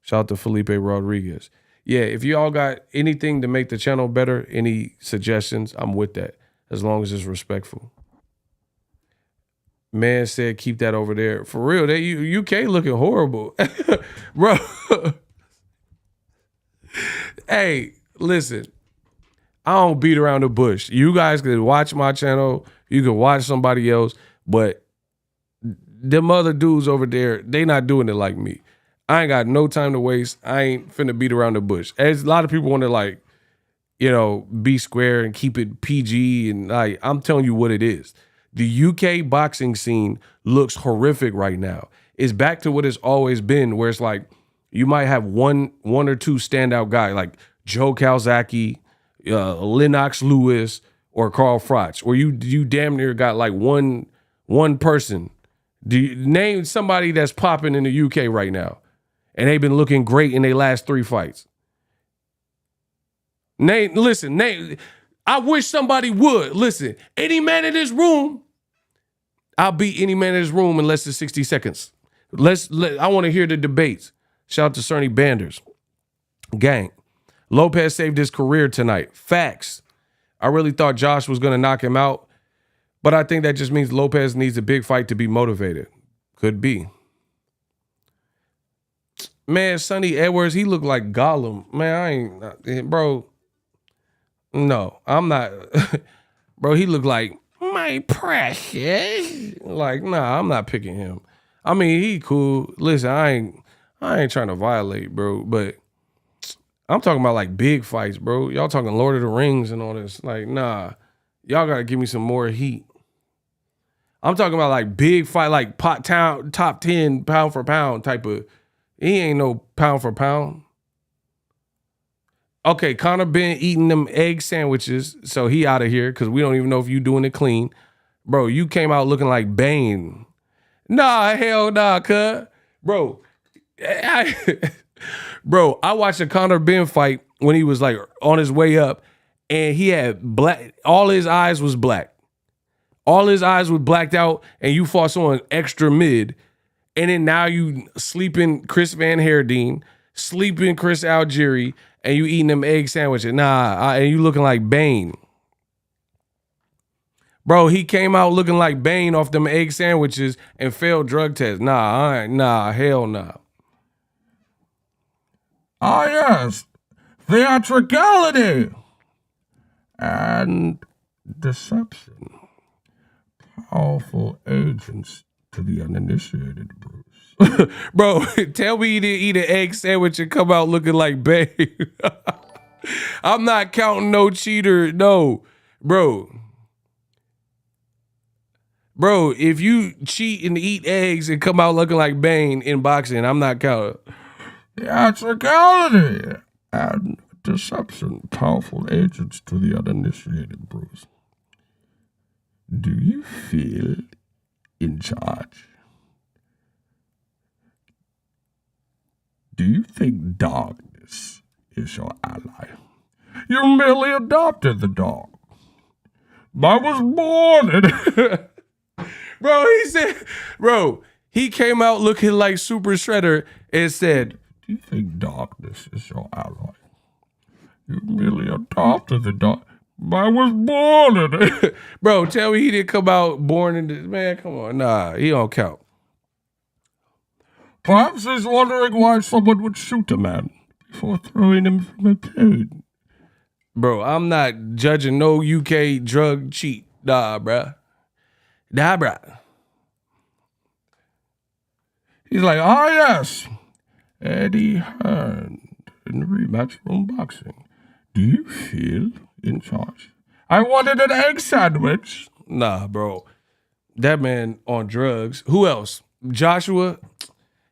[SPEAKER 1] Shout out to Felipe Rodriguez. Yeah, if you all got anything to make the channel better, any suggestions, I'm with that, as long as it's respectful. Man said keep that over there. For real, that UK looking horrible. Bro. Hey, listen. I don't beat around the bush. You guys can watch my channel. You can watch somebody else. But them other dudes over there, they not doing it like me. I ain't got no time to waste. I ain't finna beat around the bush. As a lot of people want to, like, you know, be square and keep it PG. And like, I'm telling you what it is. The UK boxing scene looks horrific right now. It's back to what it's always been, where it's like you might have one or two standout guys like Joe Calzaghe, Lennox Lewis, or Carl Froch, or you damn near got like one person. Do you name somebody that's popping in the UK right now, and they've been looking great in their last 3 fights? Listen. I wish somebody would listen. Any man in this room, I'll beat any man in this room in less than 60 seconds. I want to hear the debates. Shout out to Cerny Banders. Gang. Lopez saved his career tonight. Facts. I really thought Josh was going to knock him out, but I think that just means Lopez needs a big fight to be motivated. Could be. Man, Sonny Edwards, he looked like Gollum. Man, bro. No, I'm not. Bro, he looked like my precious. Like, nah, I'm not picking him. I mean, he cool. Listen, I ain't trying to violate, bro, but I'm talking about like big fights, bro. Y'all talking Lord of the Rings and all this. Like, nah, y'all gotta give me some more heat. I'm talking about like big fight, like top 10 pound for pound type of. He ain't no pound for pound. Okay, Conor been eating them egg sandwiches, so he out of here because we don't even know if you doing it clean. Bro, you came out looking like Bane. Nah, hell nah, cuz. Bro, I watched a Conor Ben fight when he was like on his way up, and he had black, all his eyes was black. All his eyes was blacked out, and you fought someone extra mid, and then now you sleeping Chris Van Herdeen, sleeping Chris Algieri, and you eating them egg sandwiches. Nah, and you looking like Bane. Bro, he came out looking like Bane off them egg sandwiches and failed drug tests. Nah, hell nah.
[SPEAKER 2] Ah, yes, theatricality and deception. Powerful agents to the uninitiated, Bruce.
[SPEAKER 1] Bro, tell me you didn't eat an egg sandwich and come out looking like Bane. I'm not counting no cheater. No, bro. Bro, if you cheat and eat eggs and come out looking like Bane in boxing, I'm not counting.
[SPEAKER 2] Theatricality and deception. Powerful agents to the uninitiated, Bruce. Do you feel in charge? Do you think darkness is your ally? You merely adopted the dog. I was born in
[SPEAKER 1] Bro, he came out looking like Super Shredder and said,
[SPEAKER 2] do you think darkness is your ally? You merely adopted the dog. I was born in it.
[SPEAKER 1] Bro, tell me he didn't come out born in this. Man, come on. Nah, he don't count.
[SPEAKER 2] Perhaps he's wondering why someone would shoot a man before throwing him from a plane.
[SPEAKER 1] Bro, I'm not judging no UK drug cheat. Nah, bruh. Nah, bruh.
[SPEAKER 2] He's like, oh, yes. Eddie Hearn in the rematch from boxing. Do you feel in charge? I wanted an egg sandwich.
[SPEAKER 1] Nah, bro. That man on drugs. Who else? Joshua.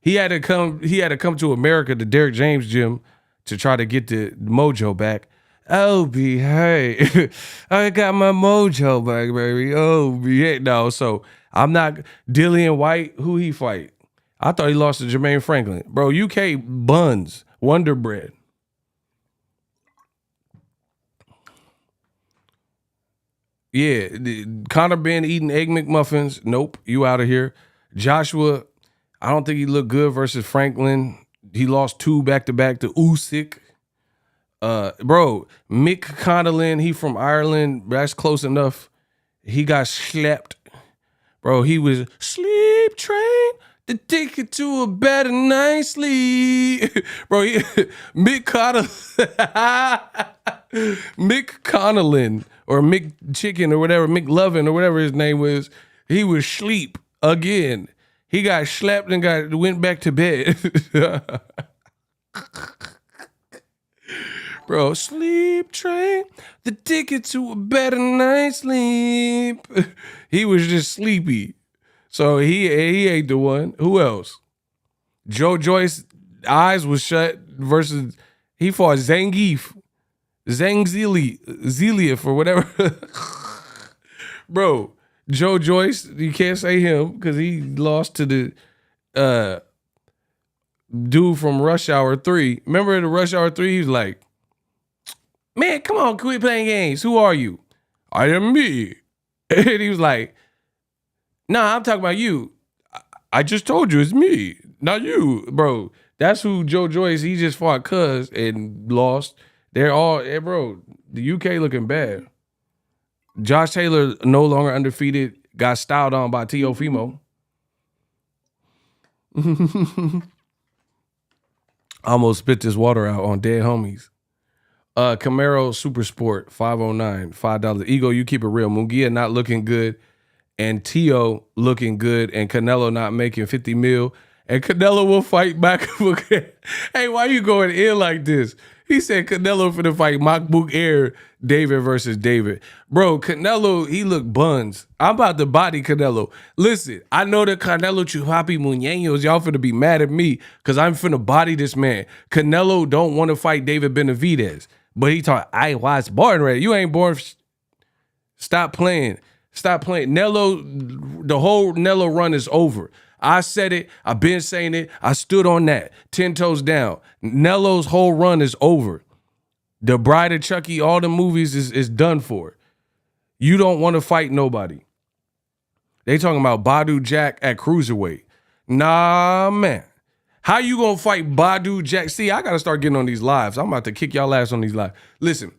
[SPEAKER 1] He had to come to America, to Derek James gym, to try to get the mojo back. Oh, hey, I got my mojo back, baby. Oh, hey. No, so I'm not Dillian White. Who he fight? I thought he lost to Jermaine Franklin. Bro, UK buns, Wonder Bread. Yeah, Conor Ben eating Egg McMuffins. Nope, you out of here. Joshua, I don't think he looked good versus Franklin. He lost 2 back-to-back to Usyk. Bro, Mick Connellan, he from Ireland. That's close enough. He got slapped. Bro, he was sleep train, the ticket to a better night's sleep. Bro, Mick Connellan or Mick Chicken or whatever, McLovin or whatever his name was, he was sleep again. He got slapped and went back to bed. Bro, sleep train, the ticket to a better night's sleep. He was just sleepy. So he ain't the one. Who else? Joe Joyce, eyes was shut versus, he fought Zangief. Zelief or whatever. Bro, Joe Joyce, you can't say him because he lost to the dude from Rush Hour 3. Remember the Rush Hour 3? He was like, man, come on, quit playing games. Who are you? I am me. And he was like, nah, I'm talking about you. I just told you it's me, not you. Bro, that's who Joe Joyce, he just fought Cuz and lost. They're all, bro, the UK looking bad. Josh Taylor, no longer undefeated, got styled on by Teofimo. Almost spit this water out on dead homies. Camaro Super Sport, 509, $5. Ego, you keep it real. Munguia not looking good, and Teo looking good, and Canelo not making 50 mil, and Canelo will fight back. Hey, why you going in like this? He said Canelo for the fight Makbouk Air, David versus David. Bro, Canelo, he look buns. I'm about to body Canelo. Listen, I know that Canelo Chupapi Muñeños, y'all finna be mad at me because I'm finna body this man. Canelo don't want to fight David Benavidez. But he thought, I was born ready. You ain't born. Stop playing. Stop playing. Nello, the whole Nello run is over. I said it. I've been saying it. I stood on that. 10 toes down. Nello's whole run is over. The Bride of Chucky, all the movies is done for. You don't want to fight nobody. They talking about Badu Jack at cruiserweight. Nah, man. How you gonna fight Badu Jack? See, I gotta start getting on these lives. I'm about to kick y'all ass on these lives. Listen,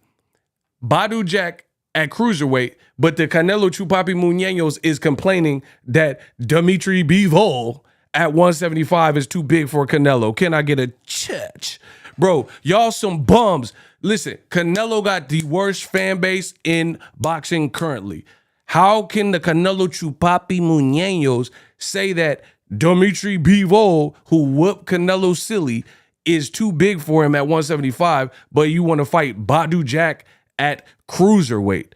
[SPEAKER 1] Badu Jack at cruiserweight, but the Canelo Chupapi Muñeños is complaining that Dimitri Bivol at 175 is too big for Canelo. Can I get a church? Bro, y'all some bums. Listen, Canelo got the worst fan base in boxing currently. How can the Canelo Chupapi Muñeños say that Dimitri Bivol, who whooped Canelo silly, is too big for him at 175, but you want to fight Badu Jack at cruiserweight?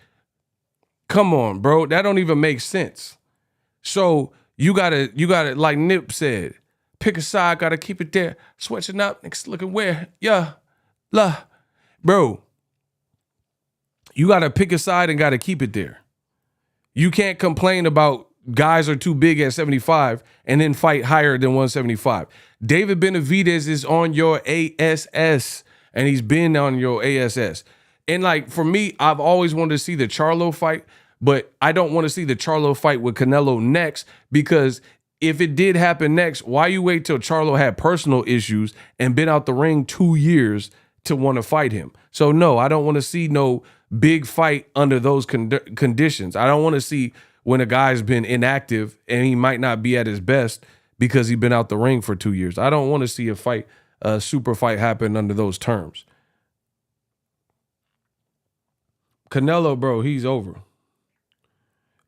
[SPEAKER 1] Come on, bro. That don't even make sense. So you gotta, like Nip said, pick a side, gotta keep it there. Switching up, niggas looking where? Yeah. La. Bro, you gotta pick a side and gotta keep it there. You can't complain about guys are too big at 75 and then fight higher than 175. David Benavidez is on your ASS, and he's been on your ASS. And like, for me, I've always wanted to see the Charlo fight, but I don't want to see the Charlo fight with Canelo next, because if it did happen next, why you wait till Charlo had personal issues and been out the ring 2 years to want to fight him? So no, I don't want to see no big fight under those conditions. I don't want to see when a guy's been inactive and he might not be at his best because he's been out the ring for 2 years. I don't want to see a super fight happen under those terms. Canelo, bro, he's over.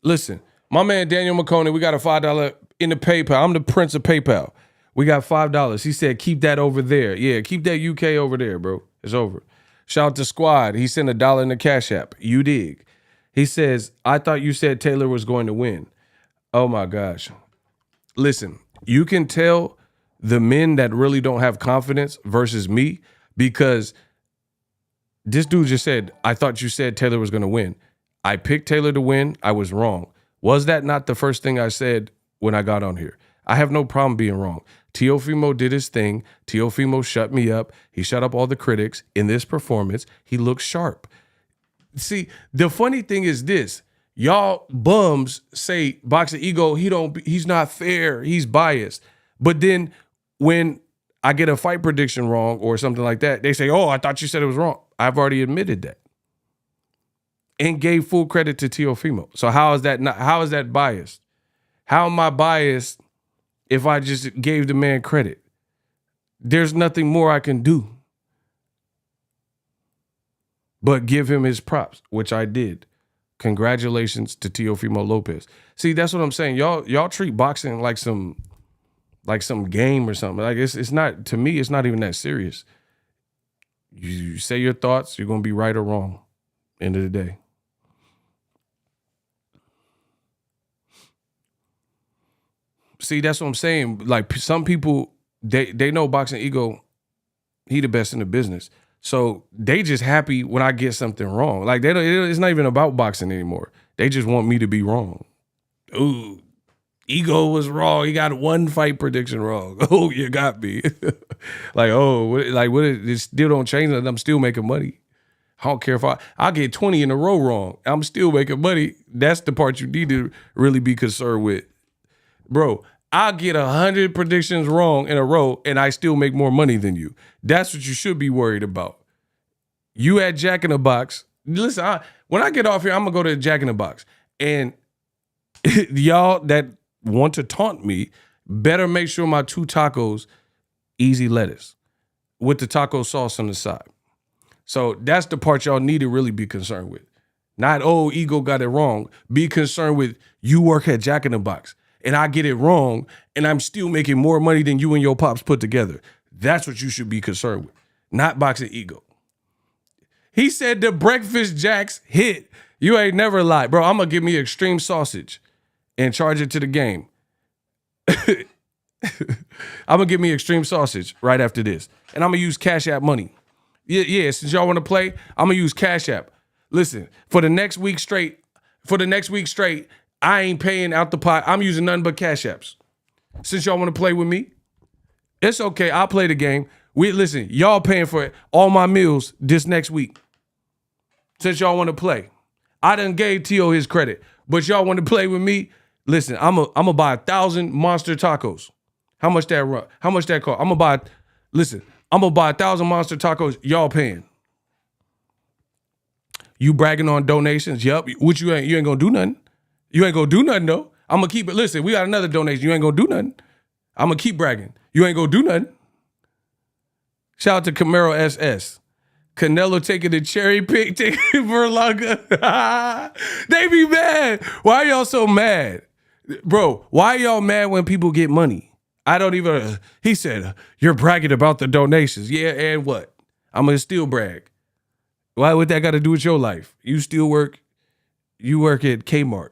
[SPEAKER 1] Listen, my man Daniel McConey, we got a $5 in the PayPal. I'm the prince of PayPal. We got $5. He said, keep that over there. Yeah, keep that UK over there, bro. It's over. Shout out to Squad. He sent $1 in the Cash App. You dig. He says, I thought you said Taylor was going to win. Oh my gosh. Listen, you can tell the men that really don't have confidence versus me because this dude just said, I thought you said Taylor was going to win. I picked Taylor to win. I was wrong. Was that not the first thing I said when I got on here? I have no problem being wrong. Teofimo did his thing. Teofimo shut me up. He shut up all the critics. In this performance, he looks sharp. See, the funny thing is this. Y'all bums say Boxing Ego, he's not fair. He's biased. But then when I get a fight prediction wrong or something like that, they say, oh, I thought you said it was wrong. I've already admitted that and gave full credit to Teofimo. So how is that biased? How am I biased if I just gave the man credit? There's nothing more I can do but give him his props, which I did. Congratulations to Teofimo Lopez. See, that's what I'm saying. Y'all treat boxing like some game or something. Like it's not, to me, it's not even that serious. You say your thoughts, you're gonna be right or wrong. End of the day. See, that's what I'm saying. Like some people, they know Boxing Ego, he the best in the business. So they just happy when I get something wrong. Like it's not even about boxing anymore. They just want me to be wrong. Ooh, Ego was wrong. He got one fight prediction wrong. Oh, you got me. Like, oh, what? It still don't change nothing. I'm still making money. I don't care if I get 20 in a row wrong. I'm still making money. That's the part you need to really be concerned with. Bro, I'll get 100 predictions wrong in a row and I still make more money than you. That's what you should be worried about. You at Jack in the Box. Listen, when I get off here, I'm going to go to Jack in the Box. And y'all that want to taunt me better make sure my 2 tacos, easy lettuce, with the taco sauce on the side. So that's the part y'all need to really be concerned with. Not, oh, Ego got it wrong. Be concerned with you work at Jack in the Box and I get it wrong and I'm still making more money than you and your pops put together. That's what you should be concerned with, not Boxing Ego. He said the Breakfast Jacks hit. You ain't never lied. Bro, I'm going to give me extreme sausage and charge it to the game. I'm going to give me extreme sausage right after this. And I'm going to use Cash App money. Yeah, since y'all want to play, I'm going to use Cash App. Listen, for the next week straight, I ain't paying out the pot. I'm using nothing but Cash Apps. Since y'all want to play with me, it's okay. I'll play the game. Listen, y'all paying for all my meals this next week. Since y'all want to play. I done gave Tio his credit, but y'all want to play with me? Listen, I'm gonna buy 1,000 monster tacos. How much that run? How much that cost? I'm gonna buy 1,000 monster tacos. Y'all paying. You bragging on donations? Yup. Which you ain't gonna do nothing. You ain't gonna do nothing though. I'm gonna keep it. Listen, we got another donation. You ain't gonna do nothing. I'm gonna keep bragging. You ain't gonna do nothing. Shout out to Camaro SS. Canelo taking the cherry pick, taking Berlanga. They be mad. Why y'all so mad? Bro, why y'all mad when people get money? I don't even, he said, you're bragging about the donations. Yeah, and what? I'm going to still brag. Why would that got to do with your life? You still work, you work at Kmart.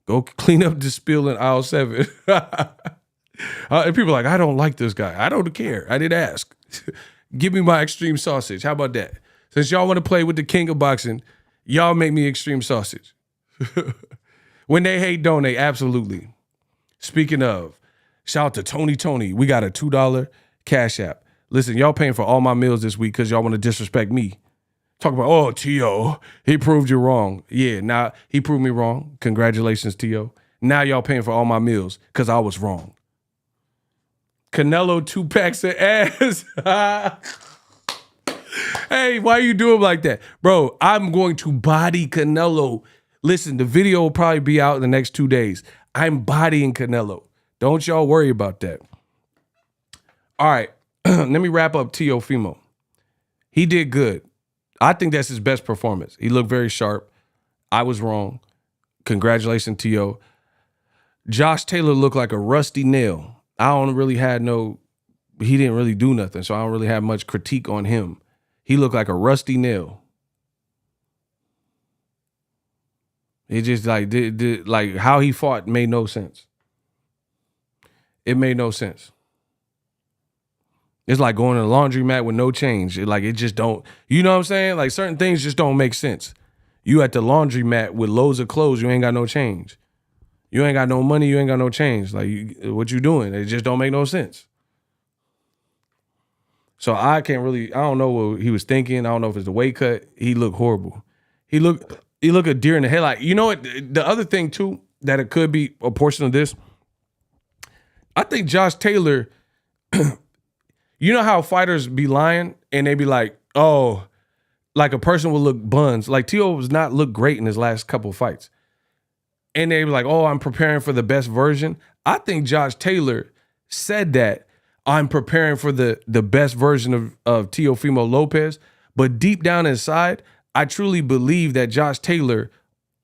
[SPEAKER 1] Go clean up the spill in aisle 7. And people are like, I don't like this guy. I don't care. I didn't ask. Give me my extreme sausage. How about that? Since y'all want to play with the king of boxing, y'all make me extreme sausage. When they hate, donate. Absolutely. Speaking of, shout out to Tony. We got a $2 Cash App. Listen, y'all paying for all my meals this week because y'all want to disrespect me. Talk about, oh, Tio, he proved you wrong. Yeah, now he proved me wrong. Congratulations, Tio. Now y'all paying for all my meals because I was wrong. Canelo 2 packs of ass. Hey, why you do him like that? Bro, I'm going to body Canelo. Listen, the video will probably be out in the next 2 days. I'm bodying Canelo. Don't y'all worry about that. All right, let me wrap up Teofimo. He did good. I think that's his best performance. He looked very sharp. I was wrong. Congratulations, Tio. Josh Taylor looked like a rusty nail. I don't really had no, he didn't really do nothing, so I don't really have much critique on him. He looked like a rusty nail. It just like like how he fought made no sense. It made no sense. It's like going to the laundromat with no change. It just don't, you know what I'm saying? Like certain things just don't make sense. You at the laundromat with loads of clothes, you ain't got no change. You ain't got no money, you ain't got no change. Like what you doing? It just don't make no sense. So I don't know what he was thinking. I don't know if it's the weight cut. He looked horrible. He looked a deer in the headlight. You know what? The other thing too, that it could be a portion of this, I think Josh Taylor, you know how fighters be lying and they be like, oh, like a person will look buns. Like Tio was not look great in his last couple of fights. And they be like, oh, I'm preparing for the best version. I think Josh Taylor said that I'm preparing for the best version of Teofimo Lopez. But deep down inside, I truly believe that Josh Taylor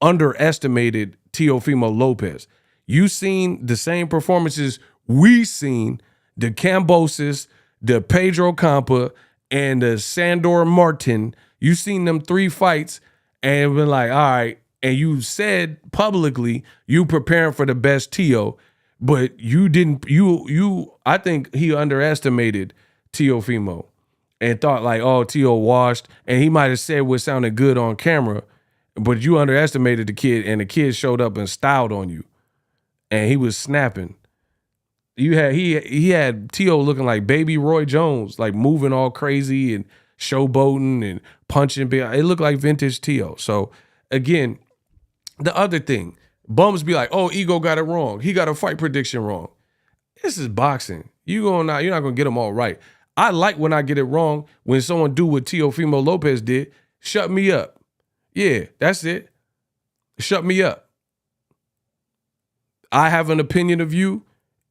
[SPEAKER 1] underestimated Teofimo Lopez. You seen the same performances we seen, the Cambosis, the Pedro Campa, and the Sandor Martin. You seen them 3 fights and been like, all right, and you said publicly you preparing for the best Tio, but you didn't, I think he underestimated Teofimo and thought like, oh, Tio washed, and he might have said what sounded good on camera, but you underestimated the kid, and the kid showed up and styled on you, and he was snapping. He had Tio looking like baby Roy Jones, like moving all crazy and showboating and punching. It looked like vintage Tio. So again, the other thing, bums be like, oh, Ego got it wrong. He got a fight prediction wrong. This is boxing. You're not gonna get them all right. I like when I get it wrong. When someone do what Teofimo Lopez did, shut me up. Yeah, that's it. Shut me up. I have an opinion of you,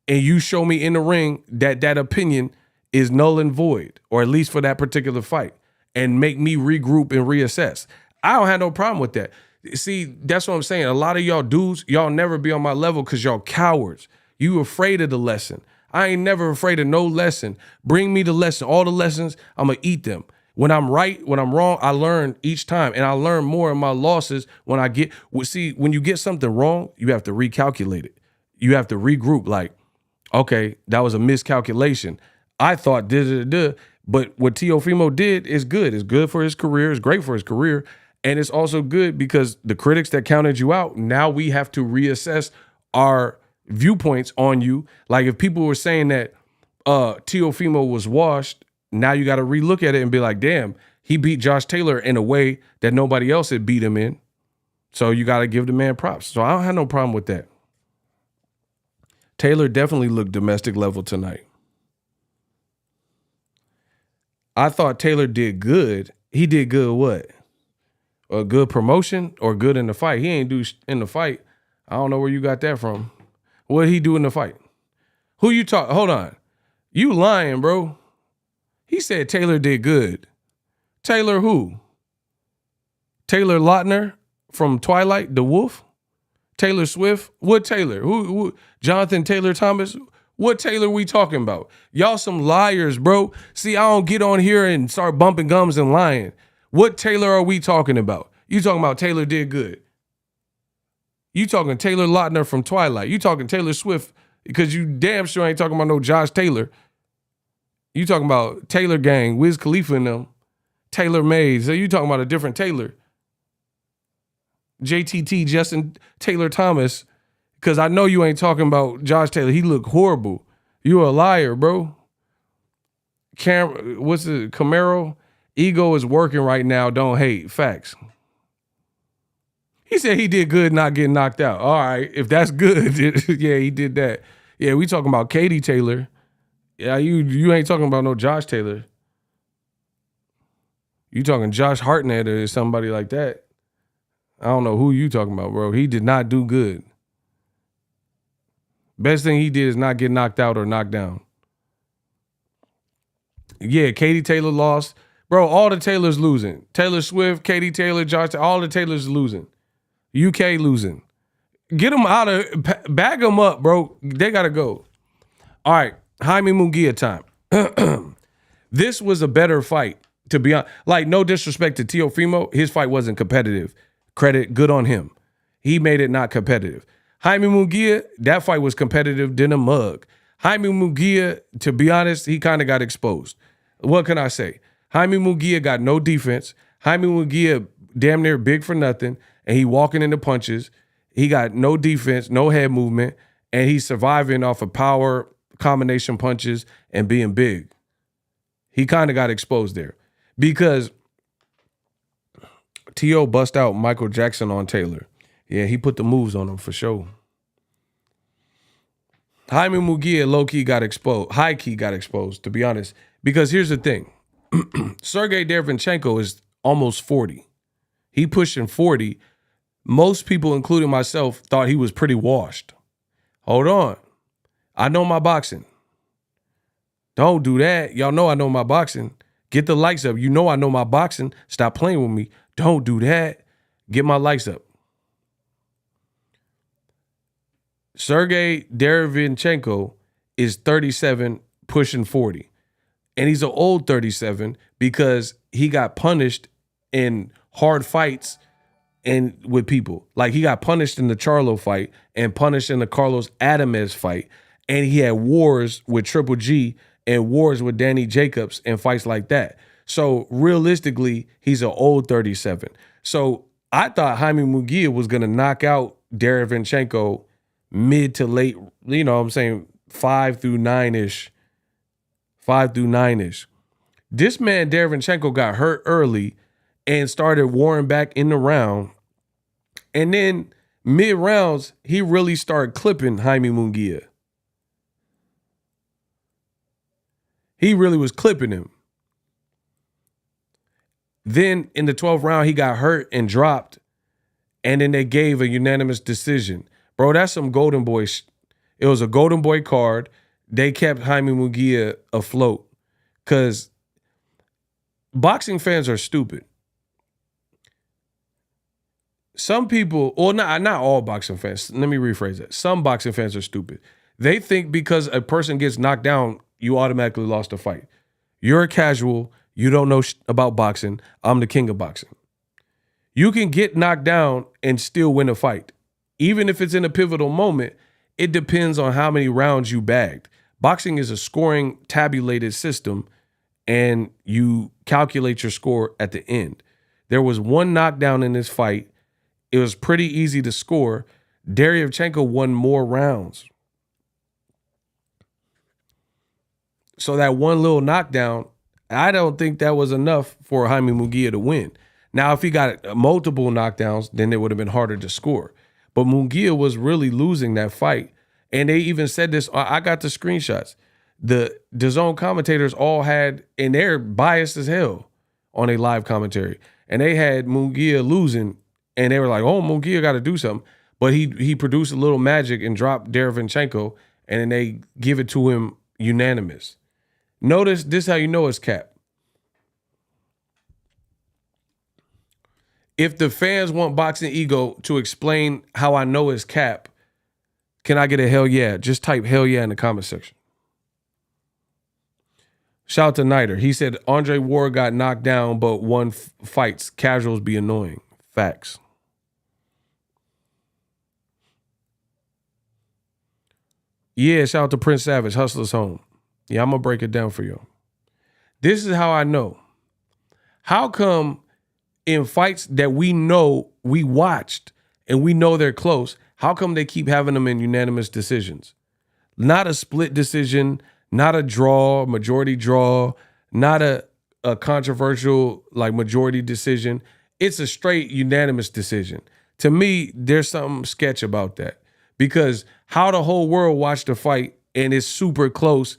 [SPEAKER 1] and you show me in the ring that that opinion is null and void, or at least for that particular fight, and make me regroup and reassess. I don't have no problem with that. See, that's what I'm saying. A lot of y'all dudes, y'all never be on my level because y'all cowards. You afraid of the lesson. I ain't never afraid of no lesson. Bring me the lesson. All the lessons, I'm going to eat them. When I'm right, when I'm wrong, I learn each time. And I learn more in my losses when I get, see, when you get something wrong, you have to recalculate it. You have to regroup like, okay, that was a miscalculation. I thought but what Teofimo did is good. It's good for his career. It's great for his career. And it's also good because the critics that counted you out, now we have to reassess our viewpoints on you. Like if people were saying that Teofimo was washed, now you got to relook at it and be like, damn, he beat Josh Taylor in a way that nobody else had beat him in. So you got to give the man props. So I don't have no problem with that. Taylor definitely looked domestic level tonight. I thought Taylor did good. He did good what? A good promotion or good in the fight? He ain't do in the fight. I don't know where you got that from. What did he do in the fight? Who you talk? Hold on. You lying, bro. He said Taylor did good. Taylor who? Taylor Lautner from Twilight, the Wolf? Taylor Swift? What Taylor? Who? Jonathan Taylor Thomas? What Taylor we talking about? Y'all some liars, bro. See, I don't get on here and start bumping gums and lying. What Taylor are we talking about? You talking about Taylor did good. You talking Taylor Lautner from Twilight. You talking Taylor Swift because you damn sure ain't talking about no Josh Taylor. You talking about Taylor Gang, Wiz Khalifa and them, Taylor Mays. So you talking about a different Taylor. JTT, Justin Taylor Thomas, because I know you ain't talking about Josh Taylor. He looked horrible. You a liar, bro. What's it? Camaro? Ego is working right now. Don't hate. Facts. He said he did good not getting knocked out. All right, if that's good, yeah, he did that. Yeah, we talking about Katie Taylor. Yeah, you ain't talking about no Josh Taylor. You talking Josh Hartnett or somebody like that. I don't know who you talking about, bro. He did not do good. Best thing he did is not get knocked out or knocked down. Yeah, Katie Taylor lost, Bro, all the Taylors losing. Taylor Swift, Katie Taylor, Josh, all the Taylors losing. UK losing. Get them out of, bag them up, bro. They got to go. All right, Jaime Munguia time. This was a better fight, to be honest. Like, no disrespect to Teofimo. His fight wasn't competitive. Credit, good on him. He made it not competitive. Jaime Munguia, that fight was competitive than a mug. Jaime Munguia, to be honest, he kind of got exposed. What can I say? Jaime Munguia got no defense. Jaime Munguia damn near big for nothing, and he walking into punches. He got no defense, no head movement, and he's surviving off of power, combination punches, and being big. He kind of got exposed there because T.O. bust out Michael Jackson on Taylor. Yeah, he put the moves on him for sure. Jaime Munguia low-key got exposed, high-key got exposed, to be honest. Because here's the thing. Sergey Dereyvenchenko is almost 40. He pushing 40. Most people, including myself, thought he was pretty washed. Hold on. I know my boxing. Don't do that. Y'all know I know my boxing. Get the likes up. You know I know my boxing. Stop playing with me. Don't do that. Get my likes up. Sergey Dereyvenchenko is 37, pushing 40. And he's an old 37 because he got punished in hard fights and with people. Like, he got punished in the Charlo fight and punished in the Carlos Adamez fight. And he had wars with Triple G and wars with Danny Jacobs and fights like that. So realistically, he's an old 37. So I thought Jaime Munguia was going to knock out Dereyvenchenko mid to late, you know what I'm saying, 5 through 9-ish. 5 through 9-ish. This man, Dereyvenchenko, got hurt early and started warring back in the round. And then mid-rounds, he really started clipping Jaime Munguia. He really was clipping him. Then in the 12th round, he got hurt and dropped. And then they gave a unanimous decision. Bro, that's some Golden Boy. It was a Golden Boy card. They kept Jaime Munguia afloat because boxing fans are stupid. Some people, or not all boxing fans. Let me rephrase that. Some boxing fans are stupid. They think because a person gets knocked down, you automatically lost a fight. You're a casual. You don't know about boxing. I'm the king of boxing. You can get knocked down and still win a fight. Even if it's in a pivotal moment, it depends on how many rounds you bagged. Boxing is a scoring tabulated system, and you calculate your score at the end. There was one knockdown in this fight. It was pretty easy to score. Dereyvenchenko won more rounds. So that one little knockdown, I don't think that was enough for Jaime Munguia to win. Now, if he got multiple knockdowns, then it would have been harder to score. But Munguia was really losing that fight. And they even said this, I got the screenshots. The DAZN commentators all had, and they're biased as hell on a live commentary. And they had Munguia losing, and they were like, oh, Munguia got to do something. But he produced a little magic and dropped Dereyvenchenko, and then they give it to him unanimous. Notice, this is how you know it's cap. If the fans want Boxing Ego to explain how I know it's cap, can I get a hell yeah? Just type hell yeah in the comment section. Shout out to Nighter. He said Andre Ward got knocked down but won fights. Casuals be annoying. Facts. Yeah, shout out to Prince Savage. Hustler's Home. Yeah, I'm going to break it down for you. This is how I know. How come in fights that we know we watched and we know they're close, how come they keep having them in unanimous decisions? Not a split decision, not a draw, majority draw, not a controversial like majority decision. It's a straight unanimous decision. To me, there's something sketch about that because how the whole world watched the fight and it's super close,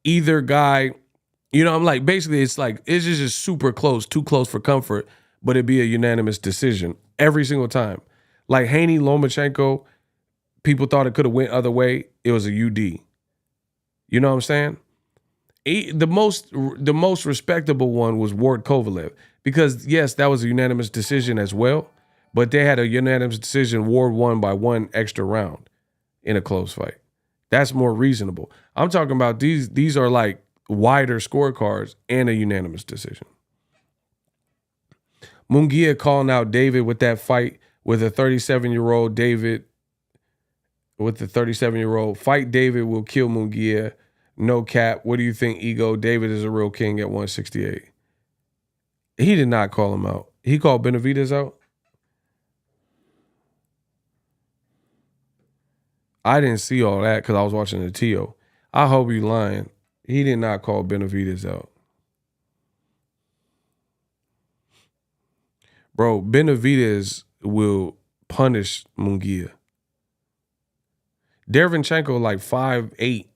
[SPEAKER 1] either guy, you know, I'm like, basically it's like, it's just super close, too close for comfort, but it'd be a unanimous decision every single time. Like Haney Lomachenko, people thought it could have went other way. It was a UD. You know what I'm saying? The most respectable one was Ward Kovalev, because yes, that was a unanimous decision as well, but they had a unanimous decision. Ward won by 1 extra round in a close fight. That's more reasonable. I'm talking about these are like wider scorecards and a unanimous decision. Munguia calling out David with that fight with a 37-year-old David. With the 37-year-old, fight David will kill Munguia. No cap. What do you think, Ego? David is a real king at 168. He did not call him out. He called Benavidez out. I didn't see all that because I was watching the TO. I hope you lying. He did not call Benavidez out. Bro, Benavidez will punish Munguia. Dereyvenchenko like 5'8"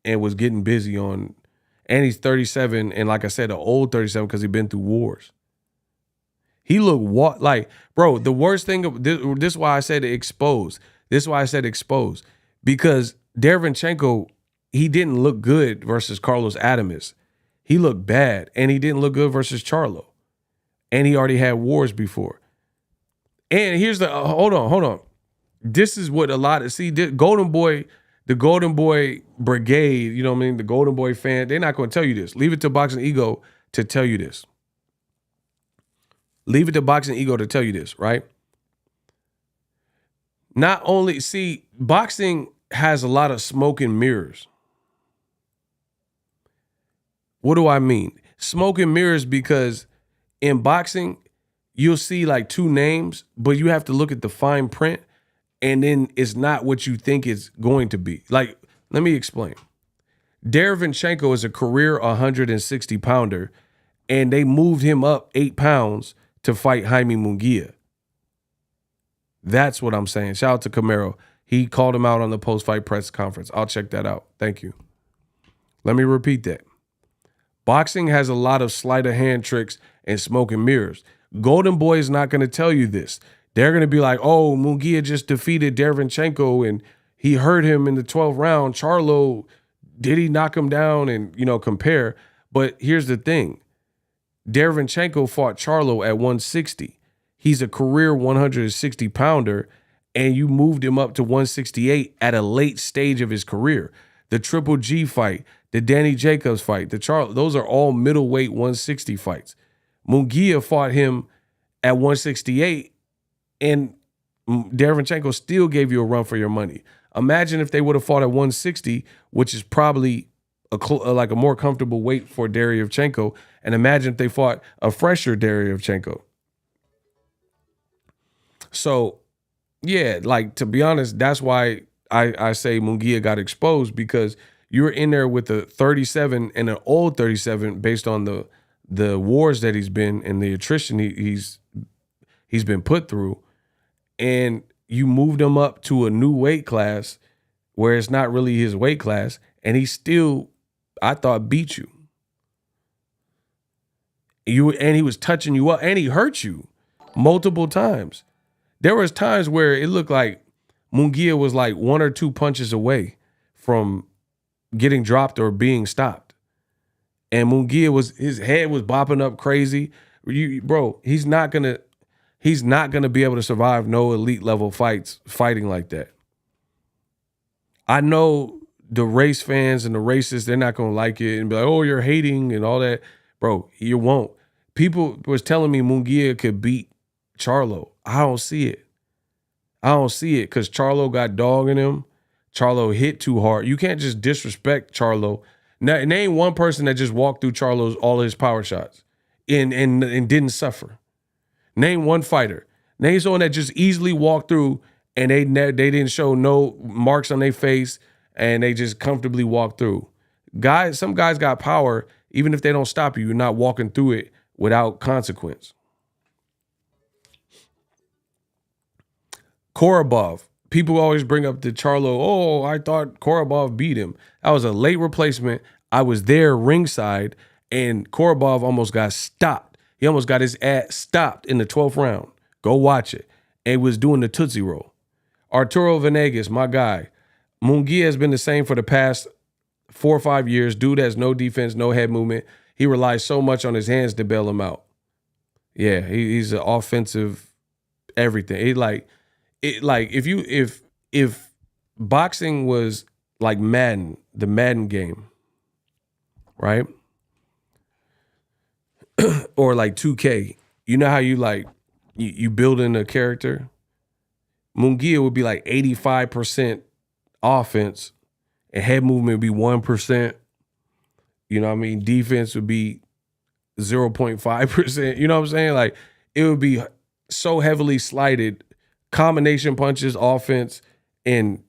[SPEAKER 1] and was getting busy on, and he's 37, and like I said, an old 37 because he's been through wars. He looked like, bro, the worst thing of this is why I said exposed. This is why I said exposed. Because Dereyvenchenko, he didn't look good versus Carlos Adames. He looked bad, and he didn't look good versus Charlo. And he already had wars before. And here's the hold on. This is what a lot of the Golden Boy brigade, you know what I mean? The Golden Boy fan, they're not going to tell you this. Leave it to Boxing Ego to tell you this. Leave it to Boxing Ego to tell you this, right? Not only, boxing has a lot of smoke and mirrors. What do I mean? Smoke and mirrors because in boxing, you'll see like 2 names, but you have to look at the fine print, and then it's not what you think it's going to be. Like, let me explain. Dereyvenchenko is a career 160-pounder, and they moved him up 8 pounds to fight Jaime Munguia. That's what I'm saying. Shout out to Camaro. He called him out on the post-fight press conference. I'll check that out. Thank you. Let me repeat that. Boxing has a lot of sleight of hand tricks and smoke and mirrors. Golden Boy is not going to tell you this. They're going to be like, oh, Munguia just defeated Dereyvenchenko and he hurt him in the 12th round. Charlo, did he knock him down? And, compare. But here's the thing. Dereyvenchenko fought Charlo at 160. He's a career 160-pounder, and you moved him up to 168 at a late stage of his career. The Triple G fight, the Danny Jacobs fight, the Charlo, those are all middleweight 160 fights. Munguia fought him at 168, and Dereyvenchenko still gave you a run for your money. Imagine if they would have fought at 160, which is probably like a more comfortable weight for Dereyvenchenko, and imagine if they fought a fresher Dereyvenchenko. So, yeah, like, to be honest, that's why I say Munguia got exposed, because you're in there with a 37 and an old 37 based on the wars that he's been and the attrition he's been put through, and you moved him up to a new weight class where it's not really his weight class, and he still, I thought, beat you. And he was touching you up, and he hurt you multiple times. There was times where it looked like Munguia was like 1 or 2 punches away from getting dropped or being stopped. And Munguia his head was bopping up crazy. Bro, he's not gonna be able to survive no elite level fighting like that. I know the race fans and the racists, they're not gonna like it and be like, oh, you're hating and all that. Bro, you won't. People was telling me Munguia could beat Charlo. I don't see it. Because Charlo got dog in him. Charlo hit too hard. You can't just disrespect Charlo. Now, name one person that just walked through all his power shots and didn't suffer. Name one fighter. Name someone that just easily walked through and they didn't show no marks on their face and they just comfortably walked through. Some guys got power. Even if they don't stop you, you're not walking through it without consequence. Korobov. People always bring up the Charlo, oh, I thought Korobov beat him. That was a late replacement. I was there ringside, and Korobov almost got stopped. He almost got his ass stopped in the 12th round. Go watch it. And was doing the Tootsie Roll. Arturo Venegas, my guy. Munguia has been the same for the past 4 or 5 years. Dude has no defense, no head movement. He relies so much on his hands to bail him out. Yeah, he's an offensive everything. If boxing was like Madden, the Madden game, right? Or like 2K. You know how you build in a character? Munguia would be like 85% offense and head movement would be 1%. You know what I mean? Defense would be 0.5%. You know what I'm saying? Like it would be so heavily slighted, combination punches, offense, and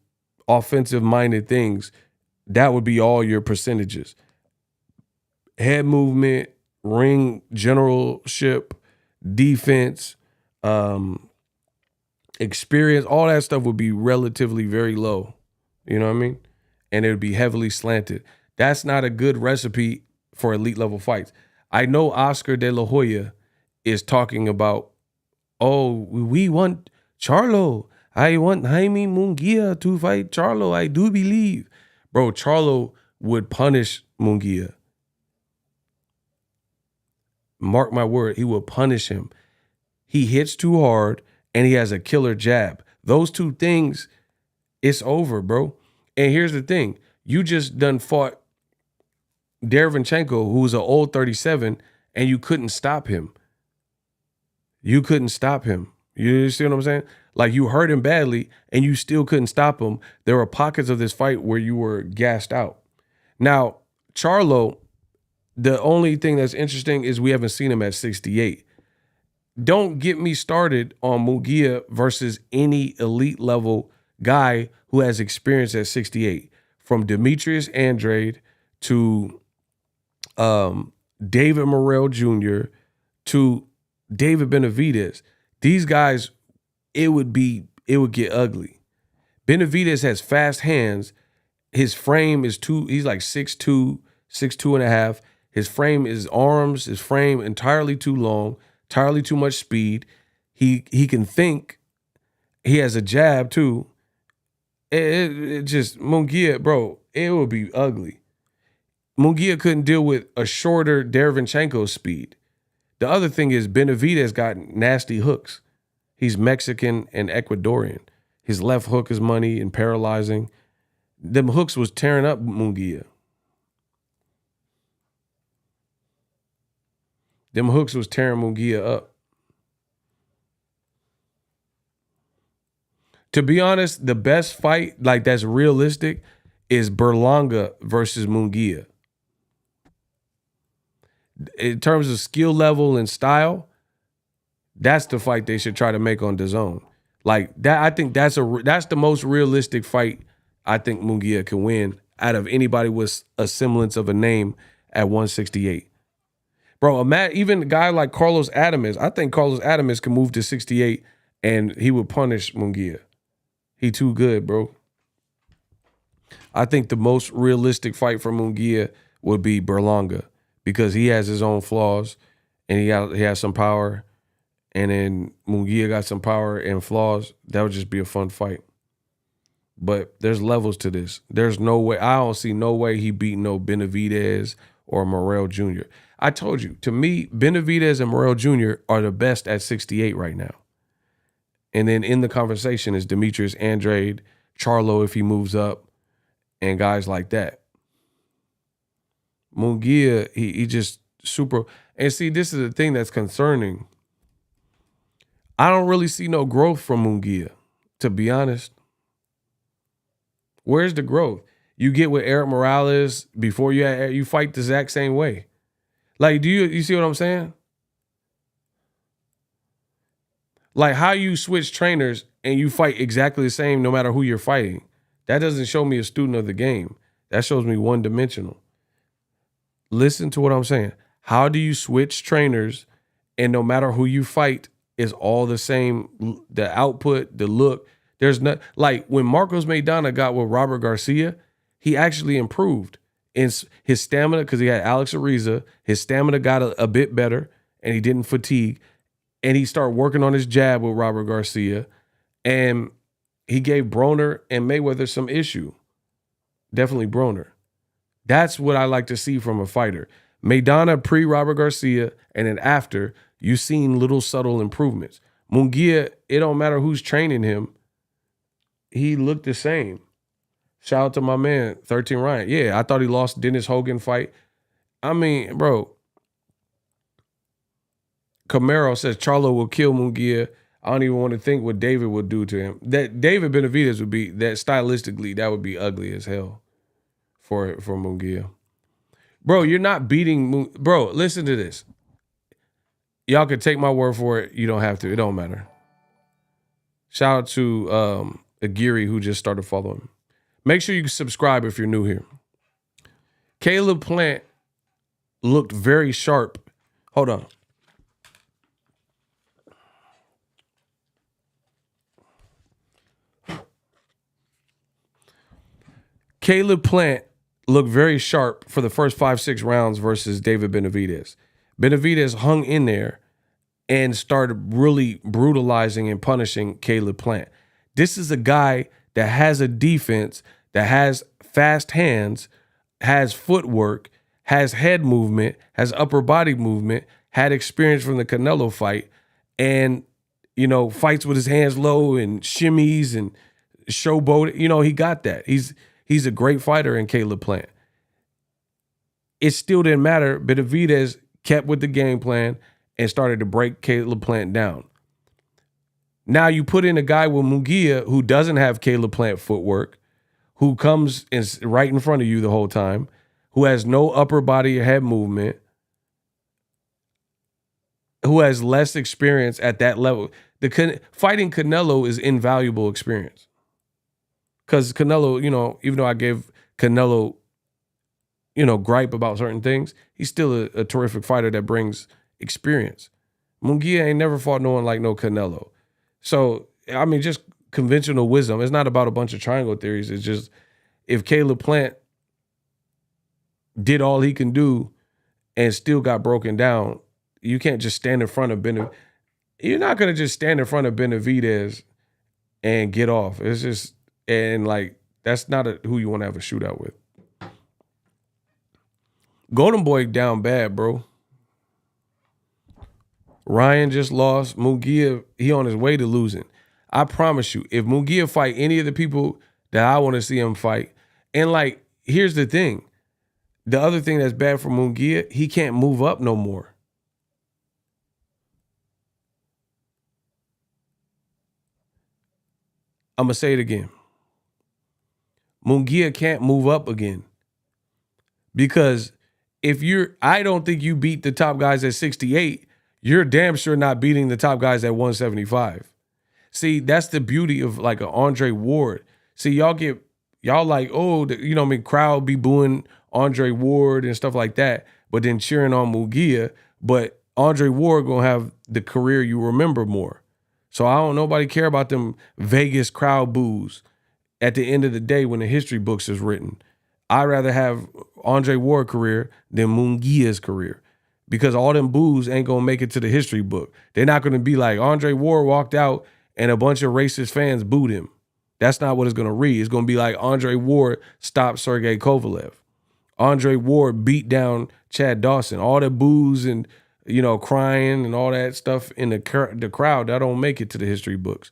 [SPEAKER 1] offensive minded things. That would be all your percentages. Head movement, ring generalship, defense, experience, all that stuff would be relatively very low. You know what I mean? And it would be heavily slanted. That's not a good recipe for elite level fights. I know Oscar De La Hoya is talking about, oh, we want Charlo. I want Jaime Munguia to fight Charlo. I do believe. Bro, Charlo would punish Munguia. Mark my word, he will punish him. He hits too hard and he has a killer jab. Those two things, it's over, bro. And here's the thing. You just done fought Dereyvenchenko, who's an old 37, and you couldn't stop him. You couldn't stop him. You see what I'm saying? Like you hurt him badly and you still couldn't stop him. There were pockets of this fight where you were gassed out. Now, Charlo, the only thing that's interesting is we haven't seen him at 68. Don't get me started on Munguia versus any elite level guy who has experience at 68. From Demetrius Andrade to David Morrell Jr. to David Benavidez. These guys, it would get ugly. Benavidez has fast hands. His frame is he's like 6'2", 6'2 and a half. His frame, his frame entirely too long, entirely too much speed. He can think. He has a jab too. It just, Munguia, bro, it would be ugly. Munguia couldn't deal with a shorter Dereyvenchenko's speed. The other thing is Benavidez got nasty hooks. He's Mexican and Ecuadorian. His left hook is money and paralyzing. Them hooks was tearing up Munguia. Them hooks was tearing Munguia up. To be honest, the best fight, like that's realistic, is Berlanga versus Munguia. In terms of skill level and style, that's the fight they should try to make on DAZN. Like that, I think that's the most realistic fight I think Munguia can win out of anybody with a semblance of a name at 168. Bro, even a guy like Carlos Adames, I think Carlos Adames can move to 68 and he would punish Munguia. He too good, bro. I think the most realistic fight for Munguia would be Berlanga because he has his own flaws and he has some power. And then Munguia got some power and flaws. That would just be a fun fight. But there's levels to this. There's no way. I don't see no way he beat no Benavidez or Morrell Jr. I told you, to me, Benavidez and Morrell Jr. are the best at 68 right now. And then in the conversation is Demetrius Andrade, Charlo if he moves up, and guys like that. Munguia, he just super. And see, this is the thing that's concerning. I don't really see no growth from Munguia, to be honest. Where's the growth? You get with Eric Morales before you fight the exact same way. Like, do you see what I'm saying? Like how you switch trainers and you fight exactly the same no matter who you're fighting. That doesn't show me a student of the game. That shows me one-dimensional. Listen to what I'm saying. How do you switch trainers and no matter who you fight is all the same? The output, the look. There's not like when Marcos Maidana got with Robert Garcia, he actually improved in his stamina because he had Alex Ariza. His stamina got a bit better and he didn't fatigue. And he started working on his jab with Robert Garcia. And he gave Broner and Mayweather some issue. Definitely Broner. That's what I like to see from a fighter. Maidana pre-Robert Garcia, and then after, you've seen little subtle improvements. Munguia, it don't matter who's training him. He looked the same. Shout out to my man, 13 Ryan. Yeah, I thought he lost Dennis Hogan fight. I mean, bro, Camaro says Charlo will kill Munguia. I don't even want to think what David would do to him. That David Benavidez would be, that stylistically, that would be ugly as hell for Munguia. Bro, you're not beating bro, listen to this. Y'all can take my word for it. You don't have to. It don't matter. Shout out to Aguirre who just started following. Make sure you subscribe if you're new here. Caleb Plant looked very sharp. Hold on. Caleb Plant looked very sharp for the first 5-6 rounds versus David Benavidez. Benavidez hung in there and started really brutalizing and punishing Caleb Plant. This is a guy that has a defense, that has fast hands, has footwork, has head movement, has upper body movement, had experience from the Canelo fight, and, you know, fights with his hands low and shimmies and showboat. You know, he got that. He's a great fighter in Caleb Plant. It still didn't matter. Benavidez kept with the game plan and started to break Caleb Plant down. Now you put in a guy with Munguia who doesn't have Caleb Plant footwork, who comes right in front of you the whole time, who has no upper body or head movement, who has less experience at that level. Fighting Canelo is invaluable experience. Because Canelo, you know, even though I gave Canelo, you know, gripe about certain things, he's still a terrific fighter that brings experience. Munguia ain't never fought no one like no Canelo. So, I mean, just conventional wisdom. It's not about a bunch of triangle theories. It's just if Caleb Plant did all he can do and still got broken down, you can't just stand in front of Benavidez. You're not going to just stand in front of Benavidez and get off. It's just, and like, that's not who you want to have a shootout with. Golden Boy down bad, bro. Ryan just lost. Munguia, he on his way to losing. I promise you, if Munguia fight any of the people that I want to see him fight, and like, here's the thing. The other thing that's bad for Munguia, he can't move up no more. I'm going to say it again. Munguia can't move up again. Because I don't think you beat the top guys at 68, you're damn sure not beating the top guys at 175. See, that's the beauty of like an Andre Ward. See, y'all like, oh, you know what I mean, crowd be booing Andre Ward and stuff like that, but then cheering on Munguia. But Andre Ward gonna have the career you remember more. So nobody care about them Vegas crowd boos at the end of the day when the history books is written. I'd rather have Andre Ward career than Munguia's career. Because all them boos ain't gonna make it to the history book. They're not gonna be like Andre Ward walked out and a bunch of racist fans booed him. That's not what it's gonna read. It's gonna be like Andre Ward stopped Sergey Kovalev. Andre Ward beat down Chad Dawson. All the boos and, you know, crying and all that stuff in the crowd, that don't make it to the history books.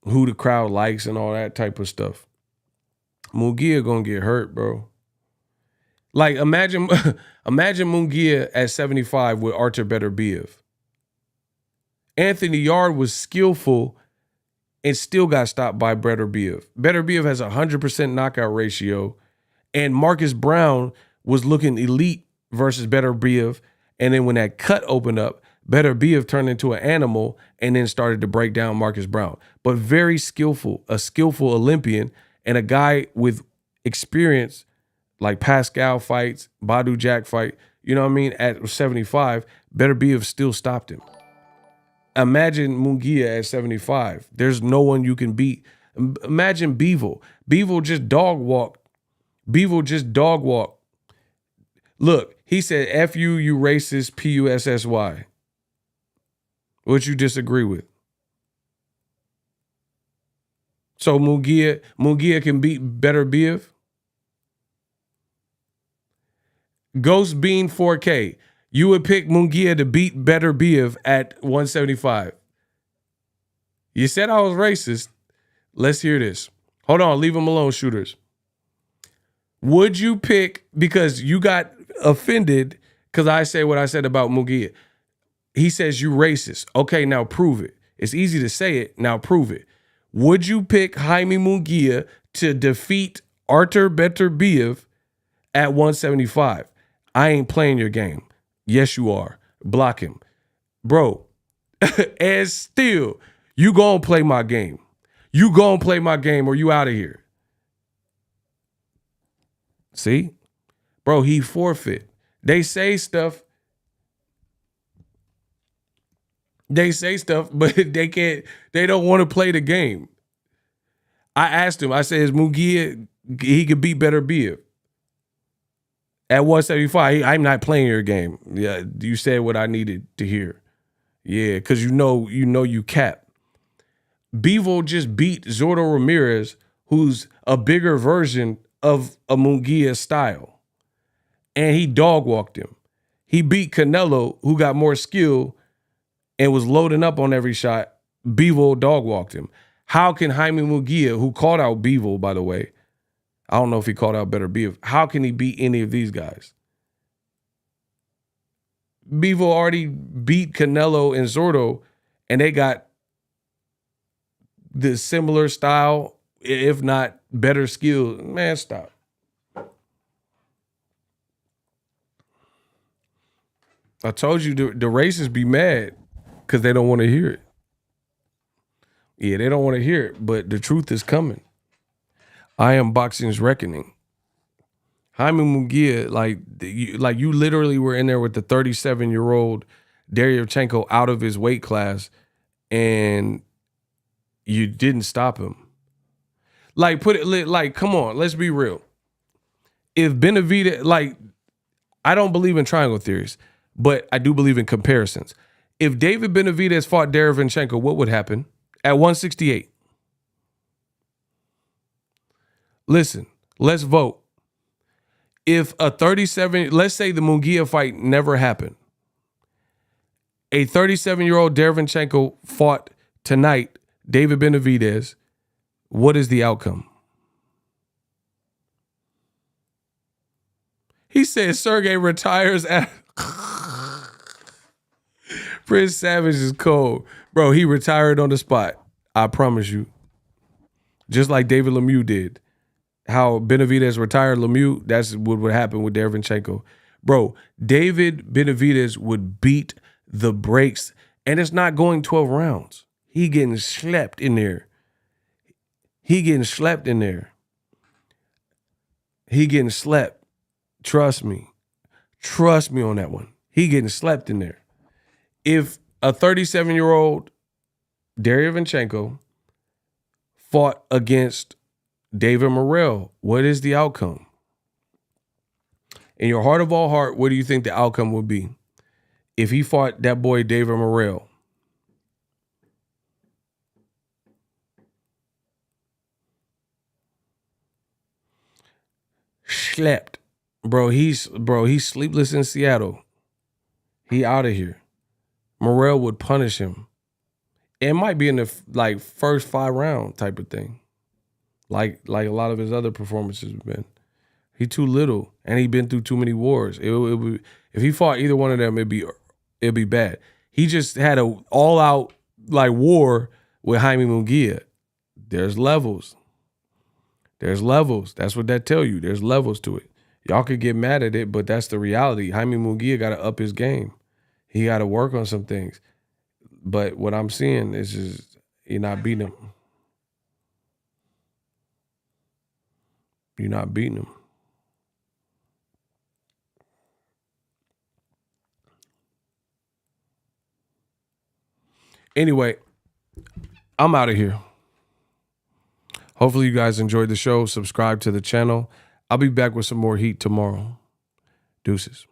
[SPEAKER 1] Who the crowd likes and all that type of stuff. Munguia gonna get hurt, bro. Like, imagine Munguia at 75 with Artur Beterbiev. Anthony Yard was skillful and still got stopped by Beterbiev. Beterbiev has a 100% knockout ratio, and Marcus Brown was looking elite versus Beterbiev, and then when that cut opened up, Beterbiev turned into an animal and then started to break down Marcus Brown. But very skillful, a skillful Olympian, and a guy with experience like Pascal fights, Badu Jack fight, you know what I mean? At 75, Beterbiev still stopped him. Imagine Munguia at 75. There's no one you can beat. Imagine Bivol. Bivol just dog walked. Look, he said, F you, you racist, P-U-S-S-Y. What you disagree with? So Munguia can beat Beterbiev? Ghost Bean 4K. You would pick Munguia to beat Better Biev at 175. You said I was racist. Let's hear this. Hold on, leave them alone, shooters. Would you pick, because you got offended because I say what I said about Munguia. He says you racist. Okay, now prove it. It's easy to say it, now prove it. Would you pick Jaime Munguia to defeat Artur Beterbiev at 175? I ain't playing your game. Yes, you are. Block him. Bro, and still, you gonna play my game. You gonna play my game or you out of here. See? Bro, he forfeit. They say stuff, but they don't want to play the game. I asked him, I said, is Munguia, he could beat Better Biev at 175. I'm not playing your game. Yeah, you said what I needed to hear. Yeah, because you know you cap. Bivol just beat Zordo Ramirez, who's a bigger version of a Munguia style. And he dog walked him. He beat Canelo, who got more skill and was loading up on every shot. Bivol dog walked him. How can Jaime Munguia, who called out Bivol, by the way, I don't know if he called out Better Biev, how can he beat any of these guys? Bivol already beat Canelo and Zordo, and they got the similar style, if not better skill. Man, stop. I told you the racists be mad because they don't want to hear it. Yeah, they don't want to hear it, but the truth is coming. I am boxing's reckoning. Jaime Munguia, like you literally were in there with the 37-year-old Dereyvenchenko out of his weight class, and you didn't stop him. Like, come on, let's be real. If Benavidez, I don't believe in triangle theories, but I do believe in comparisons. If David Benavidez fought Dereyvenchenko, what would happen at 168? Listen, let's vote. If a 37, let's say the Munguia fight never happened, a 37-year-old Dereyvenchenko fought tonight David Benavidez, what is the outcome? He said Sergey retires at Prince Savage is cold. Bro, he retired on the spot. I promise you. Just like David Lemieux did. How Benavidez retired Lemieux, that's what would happen with Dereyvenchenko. Bro, David Benavidez would beat the brakes, and it's not going 12 rounds. He getting slept in there. He getting slept. Trust me. Trust me on that one. He getting slept in there. If a 37-year-old Dereyvenchenko fought against David Morrell, what is the outcome? In your heart of all heart, what do you think the outcome would be if he fought that boy David Morrell? Slept. Bro, he's sleepless in Seattle. He out of here. Morrell would punish him. It might be in the first 5 round type of thing. Like a lot of his other performances have been. He too little, and he been through too many wars. If he fought either one of them, it'd be bad. He just had a all out war with Jaime Munguia. There's levels. There's levels. That's what that tell you. There's levels to it. Y'all could get mad at it, but that's the reality. Jaime Munguia got to up his game. He got to work on some things. But what I'm seeing is just you're not beating him. You're not beating him. Anyway, I'm out of here. Hopefully you guys enjoyed the show. Subscribe to the channel. I'll be back with some more heat tomorrow. Deuces.